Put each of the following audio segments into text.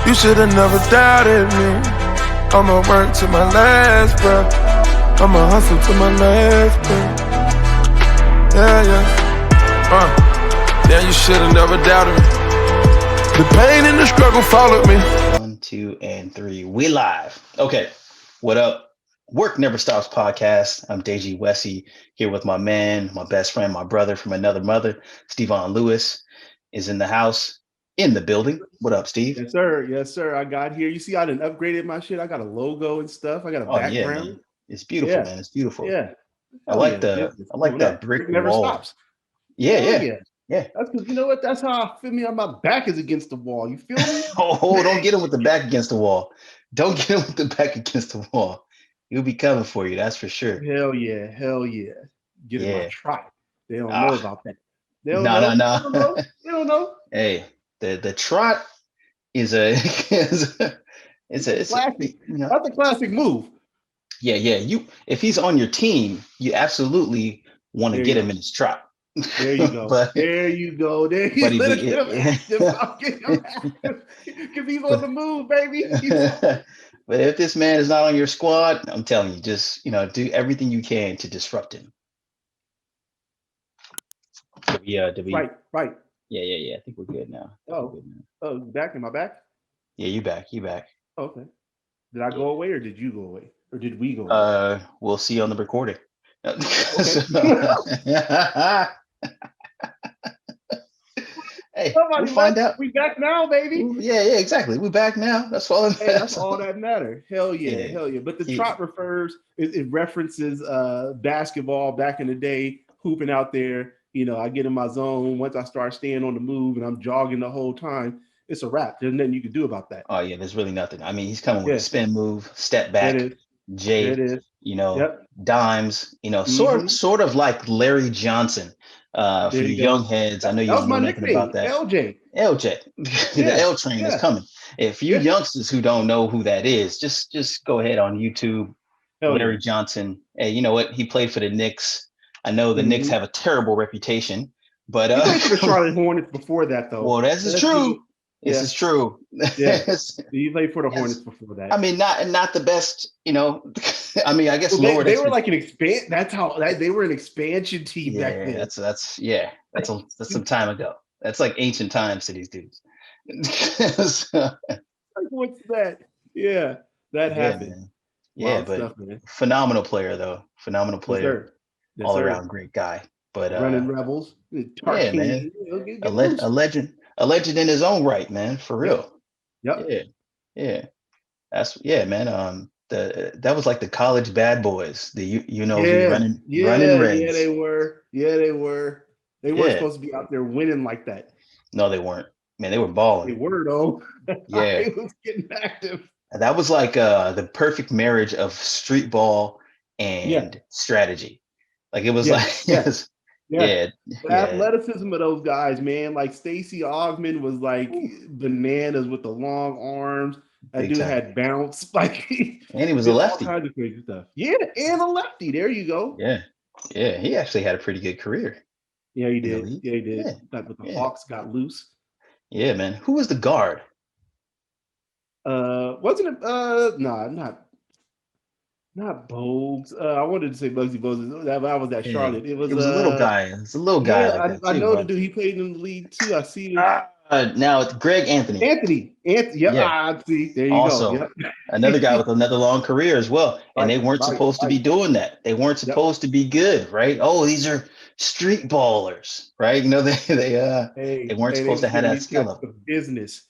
You should've never doubted me. I'ma work to my last breath. I'ma hustle to my last breath. Yeah. You should've never doubted me. The pain and the struggle followed me. 1, 2, and 3. We live. Okay. What up? Work Never Stops podcast. I'm Deji Wessey here with my man, my best friend, my brother from another mother. Stevon Lewis is in the house, in the building. What up, Steve? Yes, sir. Yes, sir. I got here. You see, I done upgraded my shit. I got a logo and stuff. I got a background. Yeah, man. It's beautiful, man. It's beautiful. Yeah. I like that brick never wall. Stops. Yeah. That's because you know what? That's how I feel. My back is against the wall. You feel me? Oh, don't get him with the back against the wall. Don't get him with the back against the wall. He'll be coming for you. That's for sure. Hell yeah. Get in my trot. They don't know about that. They don't No. They don't know. Hey, the trot is a classic. That's a classic move. Yeah. If he's on your team, you absolutely want to get him in his trot. There you go. There you go. There you go. Get him active. Because he's on the move, baby. But if this man is not on your squad, I'm telling you, just do everything you can to disrupt him. Did we? Right. Yeah. I think we're good now. Back? Am I back? Yeah, you back. Okay. Did I go away or did you go away? Or did we go away? We'll see on the recording. Hey, we'll find out. We back now, baby. Yeah, exactly. We back now. That's all. That's all that matters. Hell yeah. But the trot it references basketball back in the day, hooping out there. I get in my zone. Once I start staying on the move and I'm jogging the whole time, it's a wrap. There's nothing you can do about that. Oh yeah, there's really nothing. I mean, he's coming with a spin move, step back, J, dimes, sort of like Larry Johnson. For you young heads, I know you know nothing about that. LJ. The L train is coming. If you youngsters who don't know who that is, just go ahead on YouTube. Larry Johnson. Hey, you know what? He played for the Knicks. I know the Knicks have a terrible reputation, but he played for the Charlotte Hornets before that, though. Well, this is true. This is true. Yeah, he played for the Hornets before that. I mean, not the best. I mean, I guess lower. They were like an expand. That's how they were an expansion team back then. That's some time ago. That's like ancient times to these dudes. What's that? Yeah, that happened. Man. Phenomenal player though. Phenomenal player. Yes, all around great guy. But running Rebels. Man. A legend in his own right, man. For real. Yep. Yeah. Man. That was like the college bad boys. Running Reds. Yeah, they were. They weren't supposed to be out there winning like that. No, they weren't. Man, they were balling. They were though. Yeah. They was getting active. That was like the perfect marriage of street ball and strategy. Like it was the athleticism of those guys, man. Like Stacey Augmon was like bananas with the long arms. That dude had bounce, and he was a lefty. All kinds of crazy stuff. Yeah, and a lefty. There you go. Yeah. He actually had a pretty good career. Yeah, he did. He did. But the Hawks got loose. Yeah, man. Who was the guard? Wasn't it? Not Bogues. I wanted to say Bugsy Bogues. That was that Charlotte. It was a little guy. It's a little guy. Yeah, I know the dude. He played in the league too. I see. Now it's Greg Anthony. Yep. I see. There you also, go. Yep. Another guy with another long career as well. And they weren't supposed to be doing that. They weren't supposed to be good, right? Oh, these are street ballers, right? They weren't supposed to have that skill up. The business.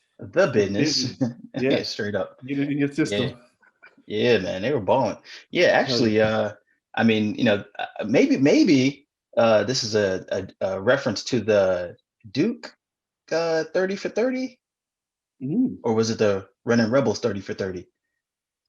Yeah, straight up. Get it in your system. Yeah, man, they were balling. Yeah, actually, I mean, maybe this is a reference to the Duke 30 for 30, or was it the Running Rebels 30 for 30?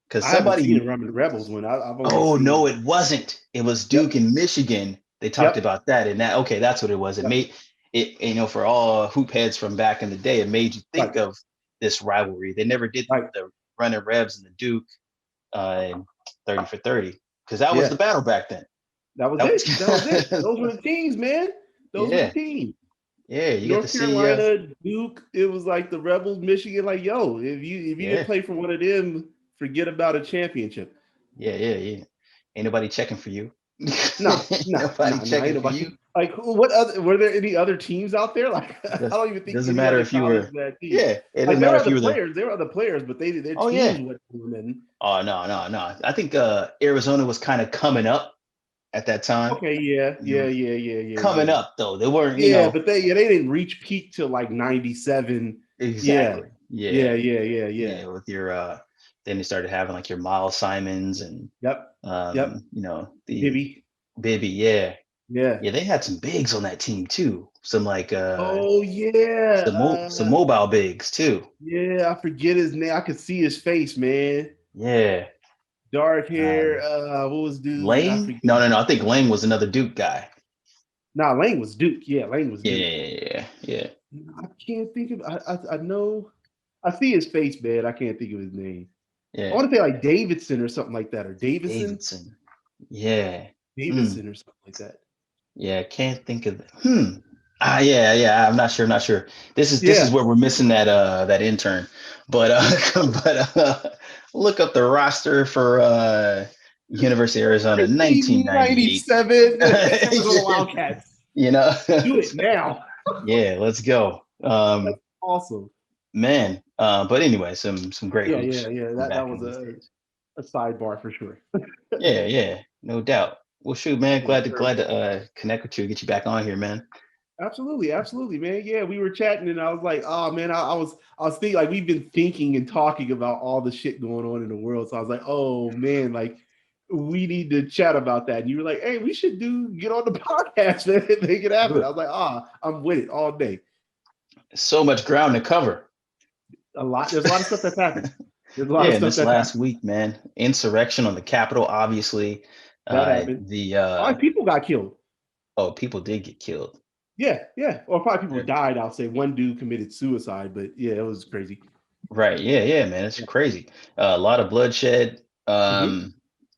Because somebody seen the Running Rebels when no, it wasn't. It was Duke in Michigan. They talked about that, and that's what it was. It made it, for all hoop heads from back in the day, it made you think of this rivalry. They never did the Running Rebs and the Duke 30 for 30, because that was the battle back then. That was it. Those were the teams, man. Those were the teams. Yeah, you get to North see. Carolina, Duke, it was like the Rebels, Michigan. Like, yo, if you didn't Yeah, play for one of them, forget about a championship. yeah. Ain't nobody checking for you. Nah, Ain't nah, nobody nah, nah. Ain't checking for nobody. you. Like, what other? Were there any other teams out there? Like, It I does, don't even think doesn't any matter other if you college were. had teams. Yeah, it Like, doesn't there matter were if you other were the. players. There were other players, but their Oh teams yeah. wasn't even. Oh no. I think Arizona was kind of coming up at that time. Okay, yeah, They yeah, were yeah, yeah, yeah, coming yeah. up though. They weren't, Yeah, but they didn't reach peak till like '97. Yeah, exactly. yeah, Yeah, yeah, yeah, yeah. yeah. With your then they started having like your Miles Simons and Yep, yep. the Gibby. Bibby. Yeah, Yeah. yeah. They had some bigs on that team too. Some like Oh yeah. some mobile bigs too. Yeah, I forget his name. I could see his face, man. Yeah. Dark hair. Um, What was dude? I Lane? forget. No. I think Lane was another Duke guy. Nah, Lane was Duke. Yeah, Lane was Duke. Yeah. I can't think of. I know. I see his face, man. I can't think of his name. I Yeah. want to say like Davidson or something like that, or Davison, Davidson. Yeah. Mm. Davison or something like that. Yeah. Can't think of. Yeah. I'm not sure. This is Yeah. where we're missing that intern. But look up the roster for University of Arizona, 1998. 1997 Arizona Wildcats. You know. Do it now. Yeah. Let's go. That's awesome. Man. But anyway, some great Yeah, hoops yeah, yeah. from That back was in those days. a sidebar for sure. Yeah, no doubt. Well, shoot, man, Yes, sir. glad to connect with you, get you back on here, man. Absolutely, absolutely, man. Yeah, we were chatting, and I was like, "Oh man, I was thinking like we've been thinking and talking about all the shit going on in the world." So I was like, "Oh man, like we need to chat about that." And you were like, "Hey, we should get on the podcast, man, and make it happen." I was like, I'm with it all day." So much ground to cover. There's a lot of stuff that's happened. There's a lot Yeah, of and stuff this that's last happened. week, man, insurrection on the Capitol, obviously. That happened. The All right, people got killed. people did get killed. Yeah, yeah, or probably people Yeah. died. I'll say one dude committed suicide, but yeah, it was crazy. Right. Yeah, man, it's Yeah. crazy. A lot of bloodshed. Mm-hmm.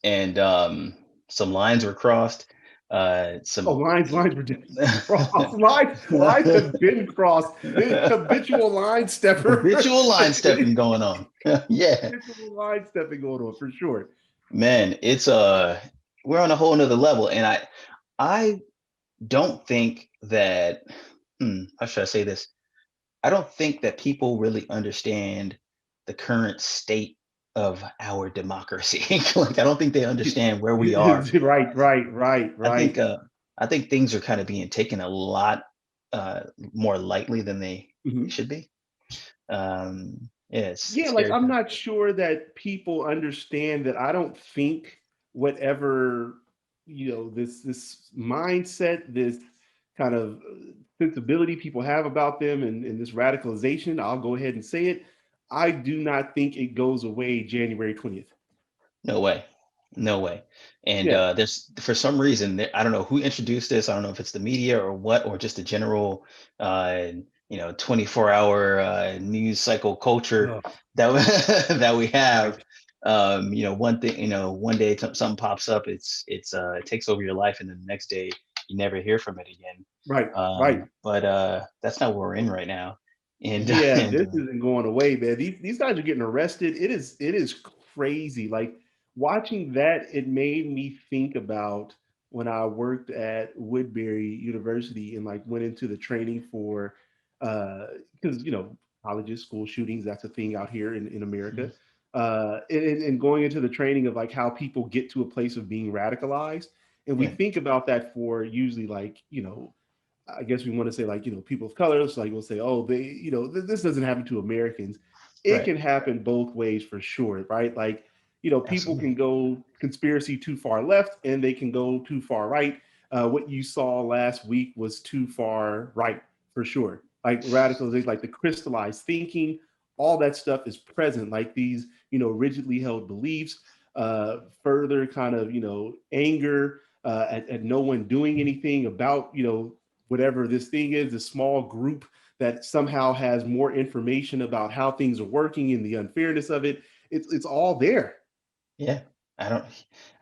And some lines were crossed. Oh, Some lines were crossed. Lines have been crossed. The habitual line stepper. habitual line stepping going on. Yeah. Habitual line stepping going on for sure. Man, it's we're on a whole nother level. And I don't think that how should I say this? I don't think that people really understand the current state of our democracy. Like I don't think they understand where we are. Right, right, right, I think right. uh I think things are kind of being taken a lot more lightly than they Mhm. should be. Yeah, it's Yeah, like scary. I'm not sure that people understand that. I don't think whatever this mindset, this kind of sensibility people have about them, and this radicalization. I'll go ahead and say it. I do not think it goes away January 20th. No way. No way. And Yeah. there's for some reason I don't know who introduced this. I don't know if it's the media or what, or just the general 24-hour news cycle culture Oh, that that we have. right, One thing, one day something pops up, it takes over your life, and then the next day you never hear from it again. right, right. But that's not where we're in right now. And Yeah, and this isn't going away, man. These guys are getting arrested. It is crazy. Like watching that, it made me think about when I worked at Woodbury University and like went into the training for because colleges, school shootings, that's a thing out here in America. And going into the training of like how people get to a place of being radicalized. And we yeah, think about that for usually like, I guess we want to say like, people of color. So like we'll say, oh, this doesn't happen to Americans. It right, can happen both ways for sure, right? Like, people can absolutely, go conspiracy too far left and they can go too far right. What you saw last week was too far right for sure. Like radicalization, like the crystallized thinking, all that stuff is present. Like these, rigidly held beliefs, further kind of, anger at no one doing anything about, whatever this thing is, a small group that somehow has more information about how things are working and the unfairness of it. It's all there. yeah. I don't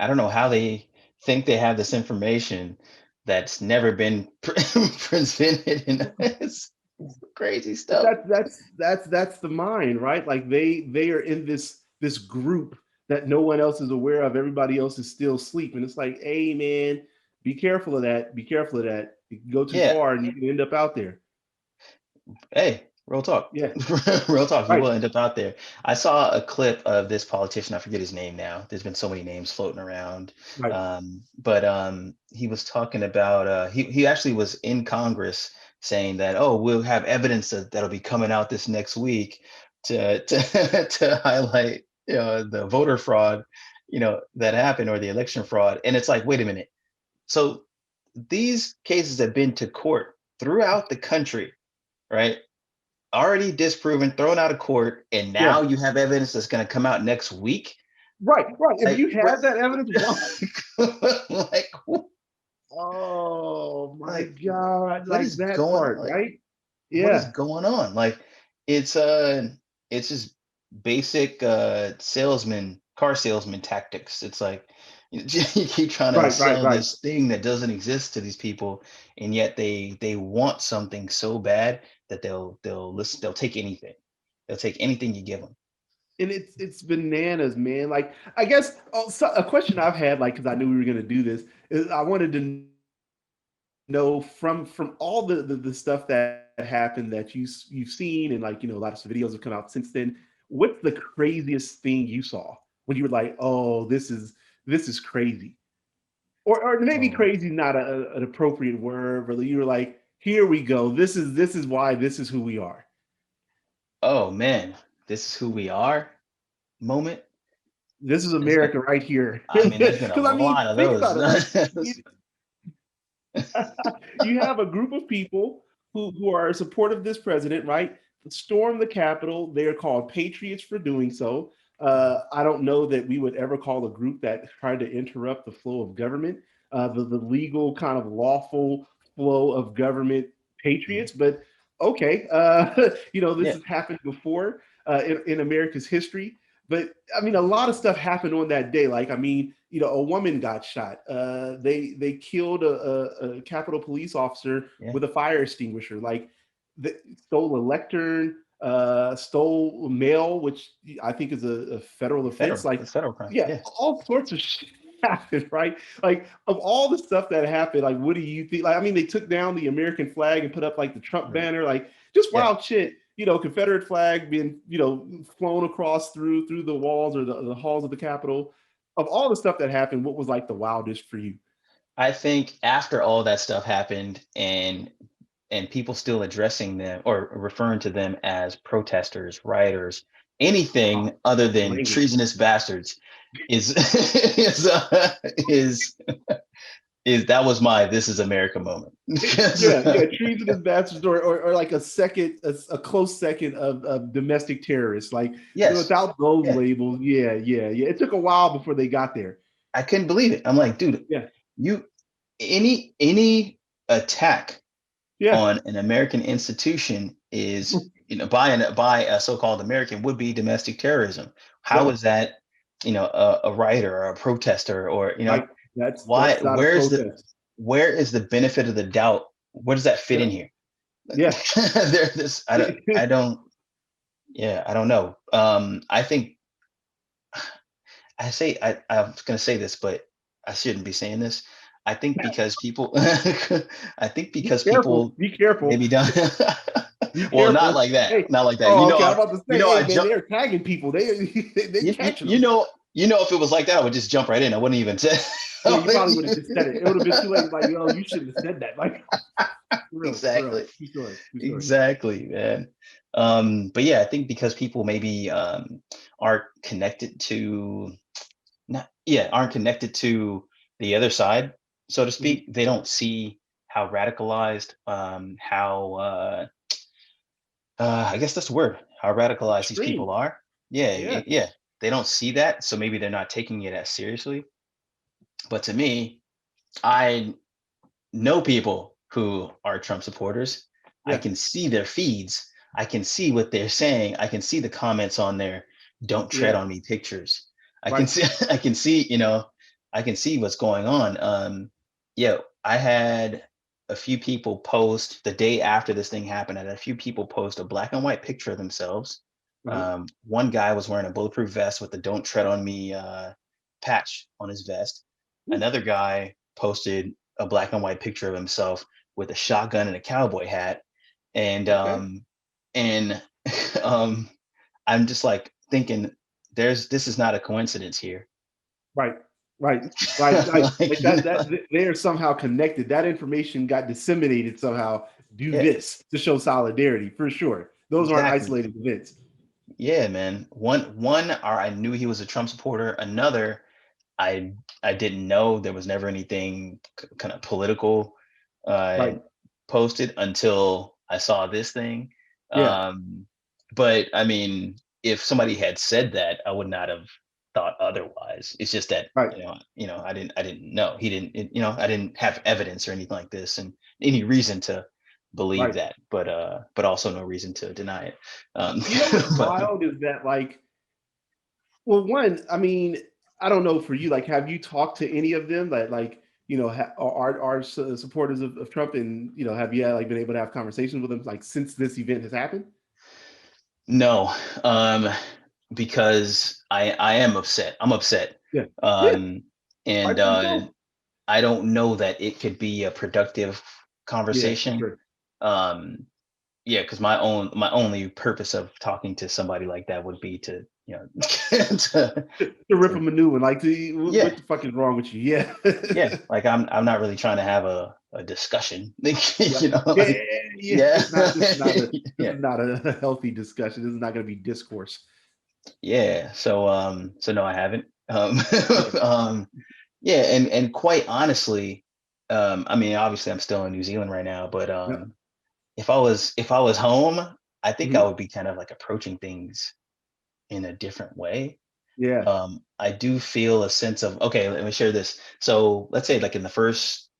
I don't know how they think they have this information, that's never been presented, and it's crazy stuff. That's the mind, right? Like they are in this group that no one else is aware of. Everybody else is still asleep, and it's like, hey man, be careful of that. Be careful of that. You can go too Yeah. far, and you can end up out there. Hey, real talk. Yeah. Real talk. You Right. will end up out there. I saw a clip of this politician. I forget his name now. There's been so many names floating around. Right. But he was talking about he actually was in Congress saying that, oh, we'll have evidence that'll be coming out this next week to to highlight the voter fraud, that happened, or the election fraud. And it's like, wait a minute. So these cases have been to court throughout the country, right? Already disproven, thrown out of court, and now Yeah. you have evidence that's going to come out next week. Right. If Like, you have that evidence, like, oh my like, God, what like is that going on? part, Like, right? what is Yeah. going on? Like, it's just basic car salesman tactics. It's like you keep trying to sell Right. this thing that doesn't exist to these people, and yet they want something so bad that they'll listen, they'll take anything. They'll take anything you give them. And it's bananas, man. Like, I guess a question I've had, like, because I knew we were gonna do this, is I wanted to know from all the stuff that happened that you've seen, and like, a lot of videos have come out since then. What's the craziest thing you saw when you were like, oh, this is crazy, or maybe Oh, crazy not an appropriate word, but you were like, here we go. This is why this is who we are. oh man, this is who we are moment. This is There's been, America right here. I mean, there's been a Because I mean, lot of think those. about it. Like, you have a group of people who are supportive of this president, right? Storm the Capitol. They are called patriots for doing so. I don't know that we would ever call a group that tried to interrupt the flow of government, the legal kind of lawful flow of government patriots. But okay, this Yeah. has happened before in America's history. But I mean, a lot of stuff happened on that day. Like, I mean, a woman got shot. They killed a Capitol police officer Yeah. with a fire extinguisher. Like, they stole a lectern, stole mail, which I think is a federal offense. Like, It's federal crime. yeah, Yeah. all sorts of shit happened, right? Like, of all the stuff that happened, like, what do you think? Like, I mean, they took down the American flag and put up like the Trump Right. banner, like just Yeah. wild shit. Confederate flag being, flown across through the walls or the halls of the Capitol. Of all the stuff that happened, what was like the wildest for you? I think after all that stuff happened, and people still addressing them or referring to them as protesters, rioters, anything other than Language. treasonous bastards is is is that was my "This is America" moment. Yeah, treasonous bastards, or like a close second of domestic terrorists. Like, Yes. without those Yeah. labels, yeah. It took a while before they got there. I couldn't believe it. I'm like, dude, Yeah, you any attack yeah, on an American institution is, by a so-called American, would be domestic terrorism. How yep. is that, a writer or a protester, or Right. That's why? not a protest. Where is the benefit of the doubt? Where does that fit in Yep. here? Yeah. There's this. I don't. Yeah, I don't know. I think I was going to say this, but I shouldn't be saying this. I think because people, I think Be because careful. people Be careful. maybe don't. Be Well, not careful. like that. Hey. Not like that. Oh, okay. I'm about to say, I hey man, jump. they're tagging people. They catching them. If it was like that, I would just jump right in. I wouldn't even say. Yeah, you probably would have just said it. It would have been too late. Like, you shouldn't have said that. Like, for real. Exactly. True story. Exactly, man. But yeah, I think because people maybe aren't connected to aren't connected to the other side, so to Mhm. speak. They don't see how radicalized, how I guess that's the word, how radicalized these people Extreme. are. Yeah, Yeah. yeah. They don't see that, so maybe they're not taking it as seriously. But to me, I know people who are Trump supporters. I Yeah. can see their feeds. I can see what they're saying. I can see the comments on their "Don't tread Yeah. on me" pictures. I can Right. see. I can see. I can see what's going on. Yeah, I had a few people post the day after this thing happened. I had a few people post a black and white picture of themselves. One guy was wearing a bulletproof vest with the "Don't Tread on Me" patch on his vest. Another guy posted a black and white picture of himself with a shotgun and a cowboy hat. And and I'm just like thinking, this is not a coincidence here. Right. Like Like, they are somehow connected. That information got disseminated somehow. Do this to show solidarity for sure. Those aren't isolated events. Yeah, man. One, I knew he was a Trump supporter. Another, I didn't know. There was never anything kind of political posted until I saw this thing. But I mean, if somebody had said that, I would not have thought otherwise. It's just that I didn't know. He didn't. I didn't have evidence or anything like this, and any reason to believe that, but also no reason to deny it. What's wild is that, like, well, one, I mean, I don't know for you, like, have you talked to any of them that, like, are supporters of Trump, and have you been able to have conversations with them, like, since this event has happened? No, because I am upset. I'm upset. And I don't know that it could be a productive conversation. Because my only purpose of talking to somebody like that would be to to rip them a new one. Like, what the fuck is wrong with you? Yeah. Like, I'm not really trying to have a discussion. It's not a healthy discussion. This is not going to be discourse. Yeah. So no, I haven't. And quite honestly, I mean, obviously I'm still in New Zealand right now, but if I was home, I think I would be kind of like approaching things in a different way. I do feel a sense of, okay, let me share this. So let's say, like, in the first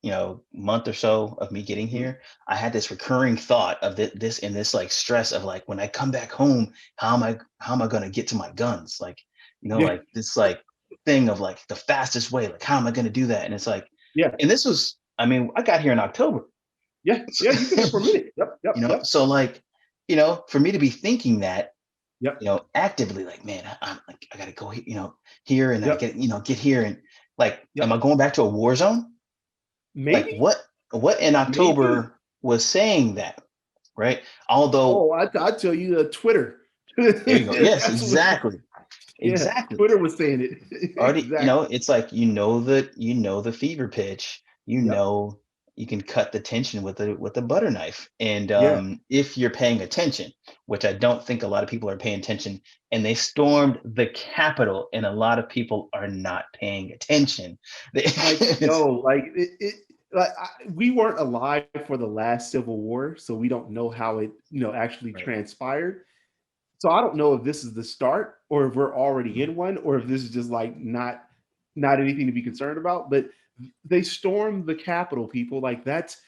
month or so of me getting here, I had this recurring thought of this like stress of, like, when I come back home, how am I going to get to my guns? Like, like this, like, thing of, like, the fastest way, like, how am I going to do that? And it's like, and this was, I mean, I got here in October. You've been there for a minute. Yep. So, like, for me to be thinking that, actively, like, man, I'm like, I gotta go, here, and I get here, and, like, am I going back to a war zone? Maybe. Like, what in October was saying that, right? Although, I tell you, Twitter. There you go. Yes, exactly. Twitter was saying it. Already, it's like, the fever pitch, you can cut the tension with a butter knife. And if you're paying attention, which I don't think a lot of people are paying attention, and they stormed the Capitol, and a lot of people are not paying attention. We weren't alive for the last Civil War, so we don't know how it actually transpired. So I don't know if this is the start, or if we're already in one, or if this is just, like, not anything to be concerned about. But they stormed the Capitol, people. Like, that's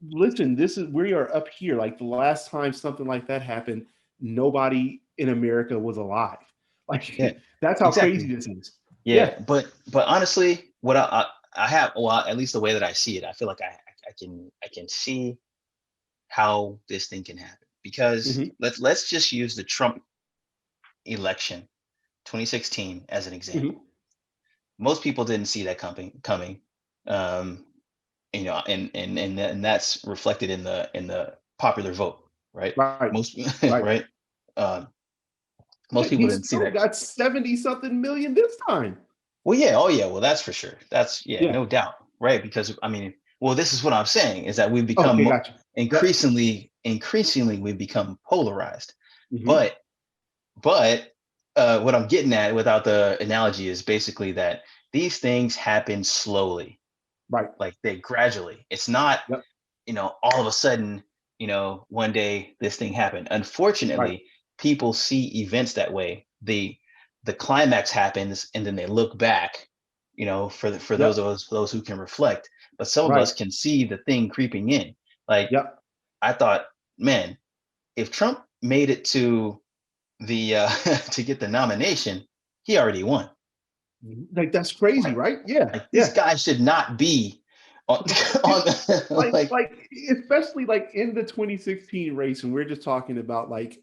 listen, we are up here. Like, the last time something like that happened, nobody in America was alive. Like, that's how crazy this is. But honestly, what I have, well, at least the way that I see it, I feel like I can see how this thing can happen, because let's just use the Trump election 2016 as an example. Most people didn't see that coming. And that's reflected in the popular vote, right? Most right. Most people didn't see that. Got 70 something million this time. Well, well, that's for sure. That's no doubt, right? Because, I mean, well, this is what I'm saying, is that we've become increasingly we've become polarized. But what I'm getting at without the analogy is basically that these things happen slowly, right? Like, they gradually. It's not, all of a sudden, one day this thing happened. Unfortunately, people see events that way. The climax happens, and then they look back, for those of us, who can reflect. But some of us can see the thing creeping in. Like, I thought, man, if Trump made it to the to get the nomination, he already won. Like, that's crazy, right? Like, this guy should not be like especially like in the 2016 race, and we're just talking about like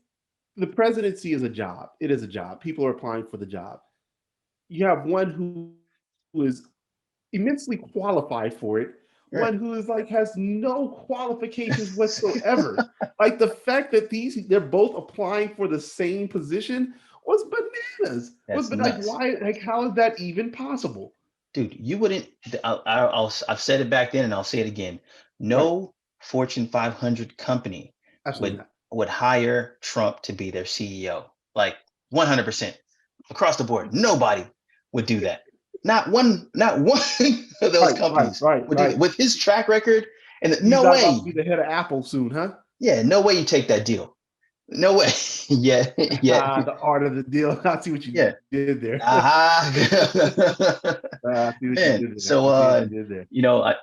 the presidency is a job. It is a job. People are applying for the job. You have one who is immensely qualified for it, Right. one who is like has no qualifications whatsoever. Like the fact that they're both applying for the same position was bananas. That's But like nuts. why? Like how is that even possible? Dude, you wouldn't. I've said it back then, and I'll say it again. Right. No Fortune 500 company Absolutely would not. would hire Trump to be their CEO. Like 100% across the board. Nobody would do that. Not one of those companies would do that. Right. With his track record. And He's no not about way. to be the head of Apple soon, huh? Yeah, no way you take that deal. No way. Yeah, yeah, The art of the deal. I see what you yeah. did there. Uh-huh. I see what you Man, did there. so I see what you did there.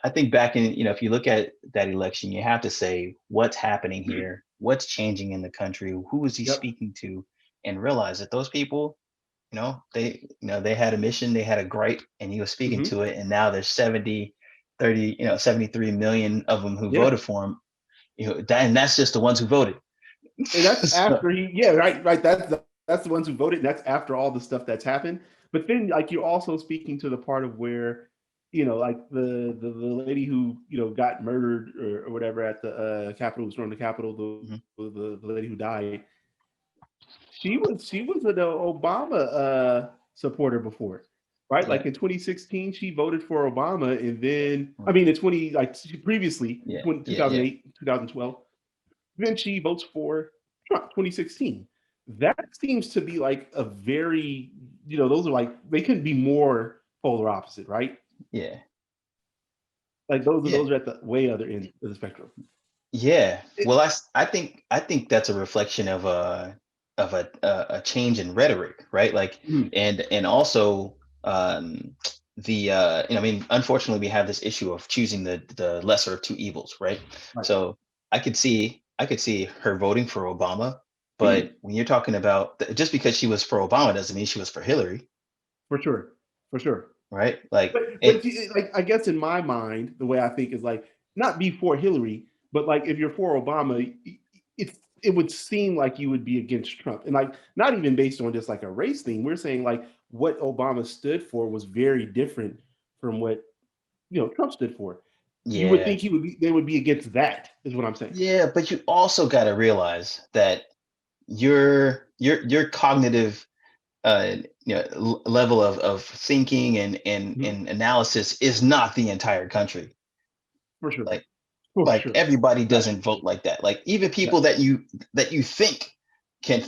I think back in, if you look at that election, you have to say what's happening here, what's changing in the country, who is he Yep. speaking to, and realize that those people, they had a mission, they had a gripe, and he was speaking Mhm. to it, and now there's 73 million of them who Yeah. voted for him. And that's just the ones who voted. And that's So, after right. That's the ones who voted. And that's after all the stuff that's happened. But then, like, you're also speaking to the part of where, like the lady who got murdered or whatever at the Capitol, was from the Capitol, mhm, the lady who died. She was an Obama supporter before, right? yeah, Like in 2016, she voted for Obama, and then I right, mean in 20 like previously yeah, 2008, 2012. Then she votes for Trump 2016. That seems to be like a very, those are like, they couldn't be more polar opposite, right? yeah, Like those are yeah. those are at the way other end of the spectrum. Yeah. It, Well, I think that's a reflection of a change in rhetoric, right? Like, mm, and also I mean, unfortunately, we have this issue of choosing the lesser of two evils, right? right. So I could see her voting for Obama, Mhm. but when you're talking about just because she was for Obama doesn't mean she was for Hillary, For sure. For sure. right? Like, But like I guess in my mind, the way I think is like not be for Hillary, but like if you're for Obama, it would seem like you would be against Trump, and like not even based on just like a race thing. We're saying like what Obama stood for was very different from what Trump stood for. You would yeah. think they would be against that, is what I'm saying. Yeah, but you also got to realize that your cognitive level of thinking Mhm. and analysis is not the entire country. For sure. Like For like sure. everybody That's doesn't vote like that. Like even yeah. people that you think can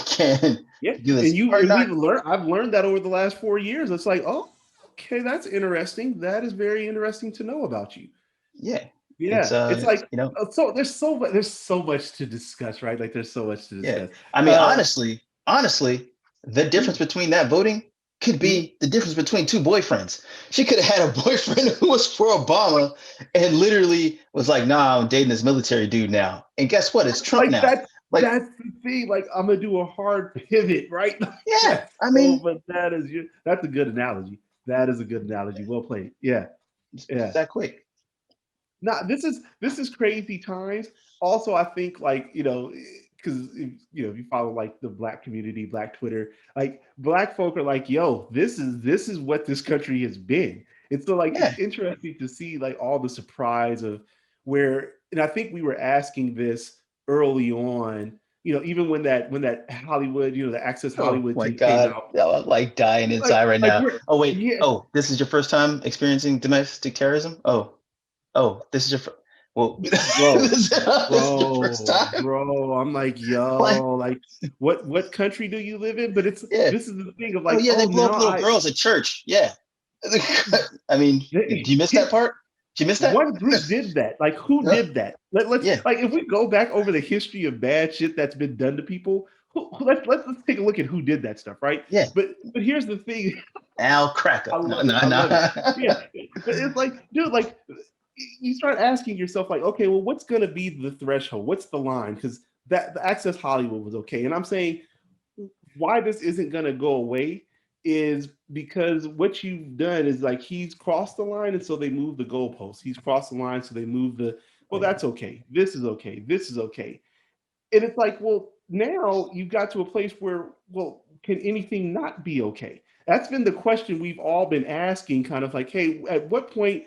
can Yeah. do And this are not. I've learned that over the last 4 years. It's like, oh, okay, that's interesting. That is very interesting to know about you. Yeah, it's Yeah, it's like so there's so much to discuss, right? Like there's so much to yeah. discuss. I mean, Uh, honestly, the difference between that voting could mhm. be the difference between two boyfriends. She could have had a boyfriend who was for Obama and literally was like, "Nah, I'm dating this military dude now." And guess what? It's Trump Like now. Like, that's the thing. Like I'm gonna do a hard pivot, right? yeah, That's I so, mean, but that's a good analogy. That is a good analogy. Well played. Yeah, it's yeah. that quick. Now this is crazy times. Also, I think like because if you follow like the black community, black Twitter, like black folk are like, yo, this is what this country has been. And so like it's Yeah. interesting to see like all the surprise of where, and I think we were asking this early on, even when that Hollywood, the Access Oh Hollywood my tape came God. out. Yeah, I'm like dying Like inside right like now. we're Oh, wait. yeah, Oh, this is your first time experiencing domestic terrorism? Oh, this is your well, bro. this is your first time? Bro, I'm like, Like, yo, like, what country do you live in? But yeah. this is the thing of Oh, like, yeah, they oh, blow up now little girls at church. Yeah. I mean, do you miss that part? Do you miss that? one group did that. Like, who No. did that? Let's Yeah. like, if we go back over the history of bad shit that's been done to people, let's take a look at who did that stuff, right? Yeah. But here's the thing, Al Cracker. I No, love it, no, I love it. no. Yeah, but it's like, dude, like, you start asking yourself, like, okay, well, what's gonna be the threshold? What's the line? Because that the Access Hollywood was okay, and I'm saying why this isn't going to go away is because what you've done is like he's crossed the line, and so they move the goalposts. He's crossed the line, so they move the, well, that's okay. This is okay. This is okay. And it's like, well, now you've got to a place where, well, can anything not be okay? That's been the question we've all been asking, kind of like, hey, at what point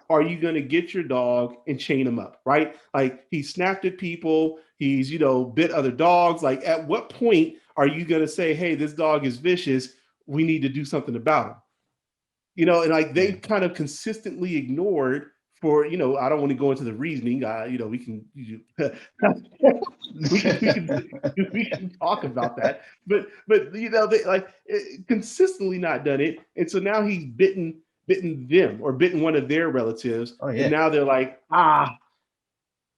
are you going to get your dog and chain him up, right? Like he snapped at people, he's, bit other dogs. Like at what point are you going to say, hey, this dog is vicious, we need to do something about him? And like they've kind of consistently ignored for, I don't want to go into the reasoning, we can we can talk about that, but they like consistently not done it, and so now he's bitten them or bitten one of their relatives, and now they're like,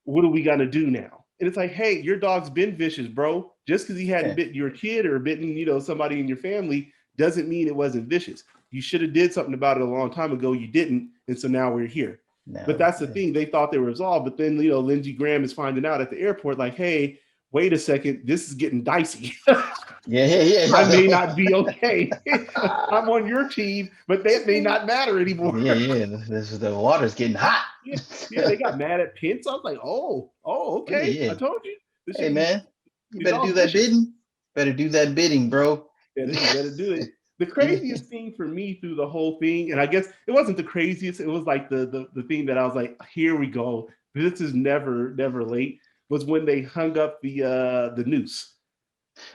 what are we gonna do now? And it's like, hey, your dog's been vicious, bro. Just because he hadn't bitten your kid or bitten, somebody in your family doesn't mean it wasn't vicious. You should have did something about it a long time ago. You didn't, and so now we're here. No, but that's the thing. They thought they were resolved, but then Lindsey Graham is finding out at the airport, like, hey, wait a second, this is getting dicey. I may not be okay. I'm on your team, but that may not matter anymore. The water's getting hot. They got mad at Pence. I was like, okay. I told you. Hey man, you better do that bidding. Better do that bidding, bro. You better do it. The craziest thing for me through the whole thing, and I guess it wasn't the craziest, it was like the thing that I was like, here we go. This is never late, was when they hung up the noose.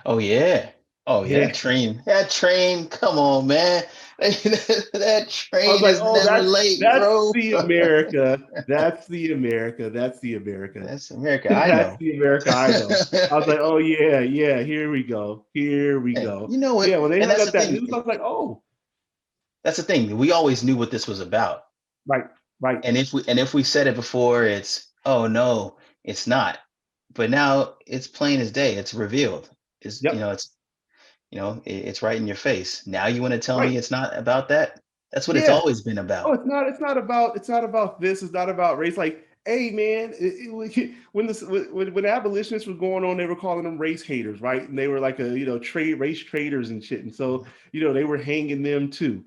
Oh yeah. That train. Come on, man. That train is never late, bro. That's the America. That's the America. That's the America I know. That's the America I know. I was like, oh yeah, here we go. You know what? Yeah, when they hung up that news, I was like, oh. That's the thing. We always knew what this was about. Right. And if we said it before, it's, oh no, it's not. But now it's plain as day. It's revealed. It's it's right in your face. Now you want to tell me it's not about that? That's what it's always been about. Oh, it's not about this. It's not about race. Like, hey man, when abolitionists were going on, they were calling them race haters, right? And they were like race traders and shit. And so they were hanging them too.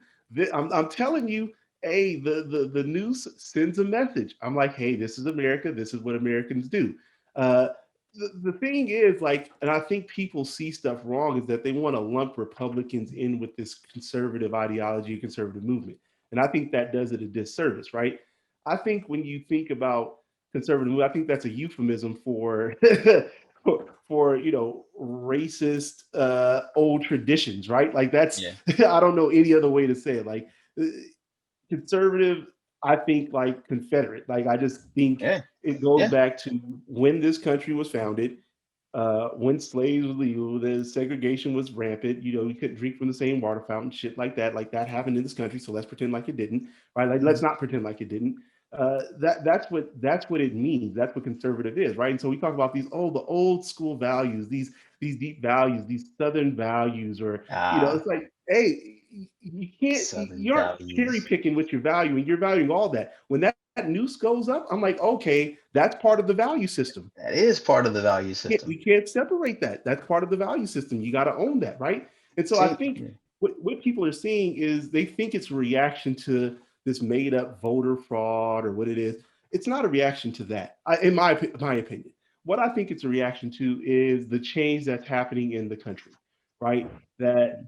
I'm telling you, hey, the news sends a message. I'm like, hey, this is America. This is what Americans do. The thing is, like, and I think people see stuff wrong, is that they want to lump Republicans in with this conservative ideology, conservative movement. And I think that does it a disservice, right? I think when you think about conservative movement, I think that's a euphemism for racist old traditions, right? Like that's I don't know any other way to say it. Like conservative, I think like Confederate. Like I just think it goes back to when this country was founded, when slaves were legal, the segregation was rampant. You couldn't drink from the same water fountain, shit like that. Like that happened in this country, so let's pretend like it didn't. Right? Like let's not pretend like it didn't. That's what it means. That's what conservative is, right? And so we talk about the old school values, these deep values, these Southern values, or it's like, hey, you aren't cherry picking what you're valuing. You're valuing all that. When that noose goes up, I'm like, okay, that's part of the value system. That is part of the value system. We can't separate that. That's part of the value system. You got to own that, right? And so I think what people are seeing is they think it's a reaction to this made up voter fraud or what it is. It's not a reaction to that, in my opinion. What I think it's a reaction to is the change that's happening in the country, right? That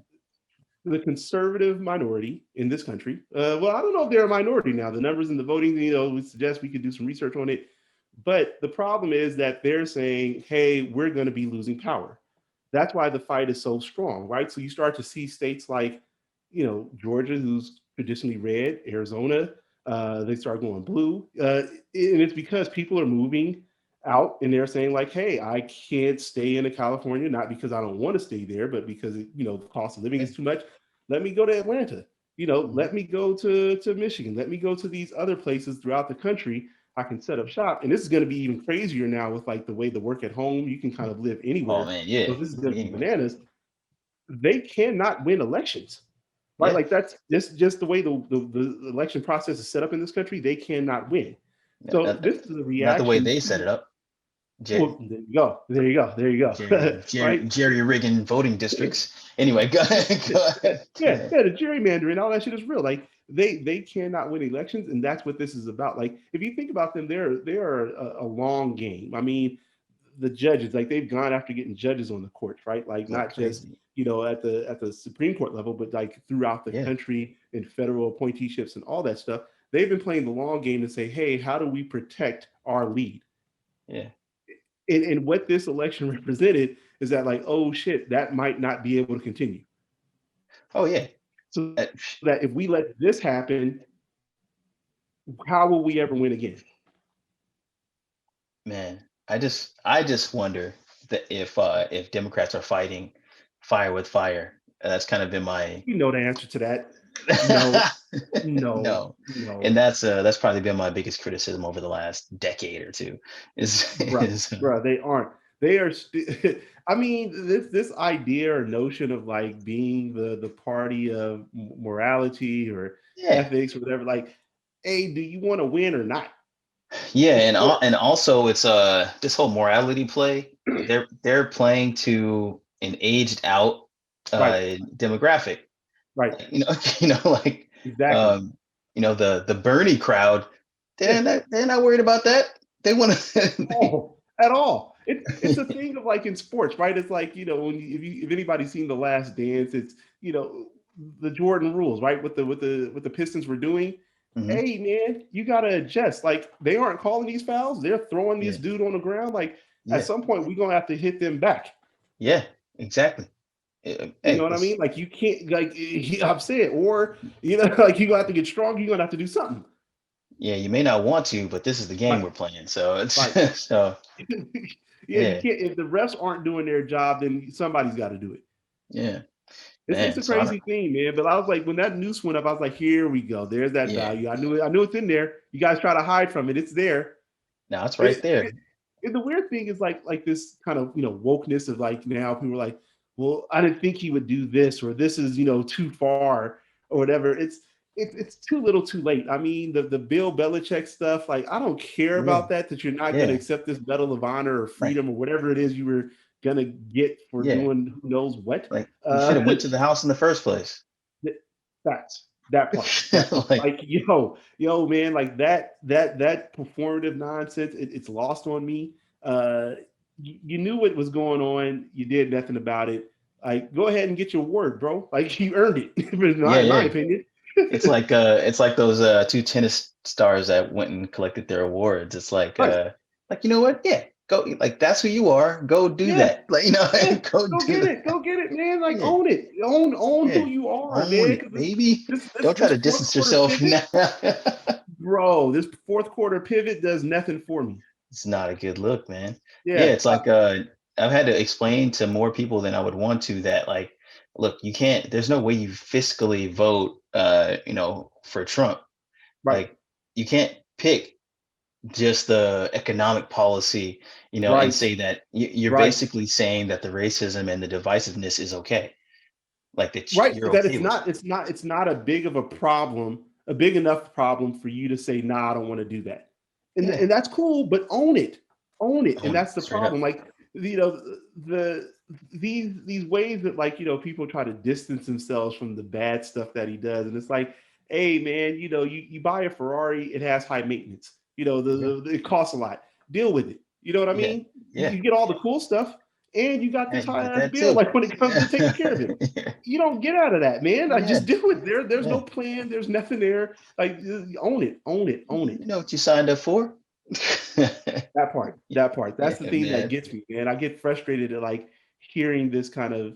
the conservative minority in this country, well, I don't know if they're a minority now. The numbers in the voting, would suggest we could do some research on it. But the problem is that they're saying, hey, we're going to be losing power. That's why the fight is so strong, right? So you start to see states like, Georgia, who's traditionally red, Arizona, they start going blue. And it's because people are moving out and they're saying like, hey, I can't stay in California, not because I don't want to stay there, but because, the cost of living is too much. Let me go to Atlanta, let me go to Michigan. Let me go to these other places throughout the country. I can set up shop. And this is going to be even crazier now with like the way the work at home, you can kind of live anywhere. Oh man, yeah. So this is going to be bananas. They cannot win elections. Right, like that's just the way the election process is set up in this country. They cannot win. So this is a reaction. Not the way they set it up. Well, there you go. There you go. There you go. Right? Jerry rigging voting districts. Anyway, go ahead. Go ahead. Yeah, the gerrymandering, all that shit is real. Like they cannot win elections, and that's what this is about. Like if you think about them, they're a long game. I mean, the judges, like they've gone after getting judges on the courts, right? Like Go not just crazy. at the Supreme Court level, but like throughout the Yeah. country in federal appointeeships and all that stuff. They've been playing the long game to say, hey, how do we protect our lead? Yeah. And what this election represented is that like, oh shit, that might not be able to continue. Oh yeah. So that if we let this happen, how will we ever win again? Man, I just wonder that if Democrats are fighting fire with fire. That's kind of been my You know the answer to that. No, no. no. And that's probably been my biggest criticism over the last decade or two. Bruh, they aren't. They are. I mean, this idea or notion of like being the party of morality or ethics or whatever. Like, hey, do you want to win or not? Yeah, and also it's this whole morality play. They're playing to an aged out demographic. Right. Like exactly. The Bernie crowd, they're not worried about that. They want to at all. It's a thing of like in sports, right? It's like, if anybody's seen The Last Dance, it's the Jordan rules, right? What the Pistons were doing. Mm-hmm. Hey man, you gotta adjust. Like they aren't calling these fouls, they're throwing this dude on the ground. Like at some point we're gonna have to hit them back. Yeah, exactly. You know what I mean? Like you can't like upset, or like you're gonna have to get strong, you're gonna have to do something. Yeah, you may not want to, but this is the game we're playing. So it's so you can't, if the refs aren't doing their job, then somebody's got to do it. Yeah. It's a crazy thing, man. But I was like, when that noose went up, I was like, here we go. There's that value. I knew it's in there. You guys try to hide from it. It's there. Now it's right there. And the weird thing is like this kind of wokeness of like now people are like, well, I didn't think he would do this, or this is too far or whatever. It's too little too late. I mean, the Bill Belichick stuff, like I don't care about that you're not going to accept this Medal of Honor or freedom or whatever it is you were going to get for doing who knows what. Like you should have went to the house in the first place. That part. Like yo man, like that performative nonsense, it's lost on me. You knew what was going on, you did nothing about it. Like go ahead and get your award, bro. Like you earned it. In my opinion. It's like those two tennis stars that went and collected their awards. It's like you know what? Yeah, go. Like that's who you are. Go do that. Like go get it. Go get it, man. Like own it. Own who you are, own man. It, baby. Don't try to distance yourself now. Bro, this fourth quarter pivot does nothing for me. It's not a good look, man. Yeah, it's like I've had to explain to more people than I would want to that like. Look, you can't. There's no way you fiscally vote, for Trump. Right. Like you can't pick just the economic policy, and say that you're basically saying that the racism and the divisiveness is okay. Like that. You're that okay it's not a big of a problem, a big enough problem for you to say, nah, I don't want to do that, and that's cool, but own it, and that's the problem. Like these ways that like people try to distance themselves from the bad stuff that he does, and it's like, hey man, you buy a Ferrari, it has high maintenance, it costs a lot, deal with it, you know what I mean? You get all the cool stuff and you got this high bill like when it comes to taking care of it. You don't get out of that, man. Like just do it. There's no plan, there's nothing there. Like own it. You know what you signed up for. that part that's the thing that gets me, man. I get frustrated at like hearing this kind of,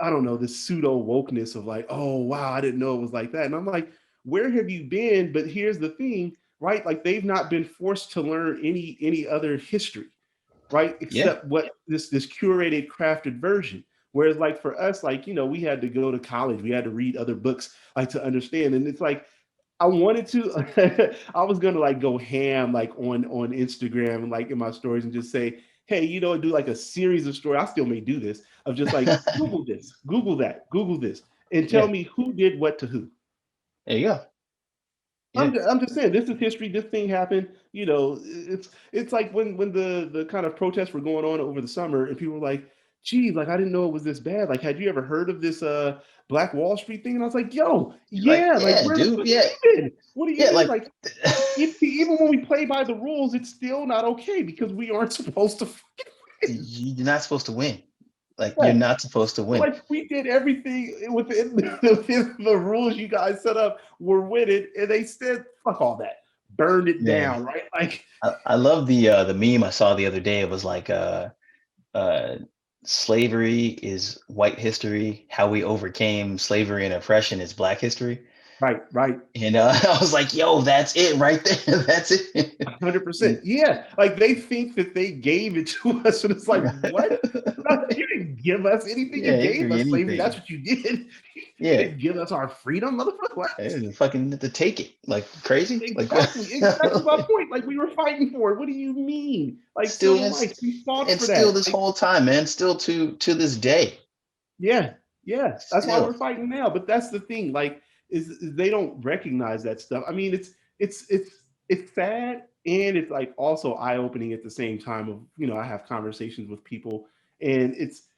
I don't know, this pseudo wokeness of like, oh wow, I didn't know it was like that. And I'm like, where have you been? But here's the thing, right? Like they've not been forced to learn any other history, right? Except what this curated, crafted version. Whereas like for us, like, we had to go to college, we had to read other books like to understand. And it's like, I wanted to, I was gonna like go ham like on Instagram and like in my stories and just say, hey, do like a series of stories. I still may do this of just like Google this, Google that, Google this, and tell me who did what to who. There you go. I'm just saying, this is history. This thing happened. It's like when the kind of protests were going on over the summer, and people were like, "Geez, like I didn't know it was this bad. Like, had you ever heard of this Black Wall Street thing?" And I was like, "Yo, Like, yeah, like yeah, where the dude, fuck yeah, have you been? What do you yeah, mean? like Like, even when we play by the rules, it's still not okay because we aren't supposed to fucking win." you're not supposed to win. Like, you're Yeah. not supposed to win. Like we did everything within the rules you guys set up. We're winning, and they said, "Fuck all that, burned it Man, down." Right? Like, I love the meme I saw the other day. It was like uh slavery is white history. How we overcame slavery and oppression is black history. right. And I was like, yo, that's it right there. That's it. 100%. Yeah. Like they think that they gave it to us, and it's like, what? You didn't give us anything. You Yeah, he gave threw you us slavery. That's anything. what you did. You Yeah. didn't give us our freedom, motherfucker. What? I didn't fucking to take it. Like crazy. Like Exactly my point. Like we were fighting for it. What do you mean? Like still civil it's rights, we fought and for still that. this Like, whole time, man. Still to this day. yeah, yeah. That's why we're Still. fighting now. But that's the thing. Like, is they don't recognize that stuff. I mean, it's sad, and it's like also eye opening at the same time. Of I have conversations with people, and it's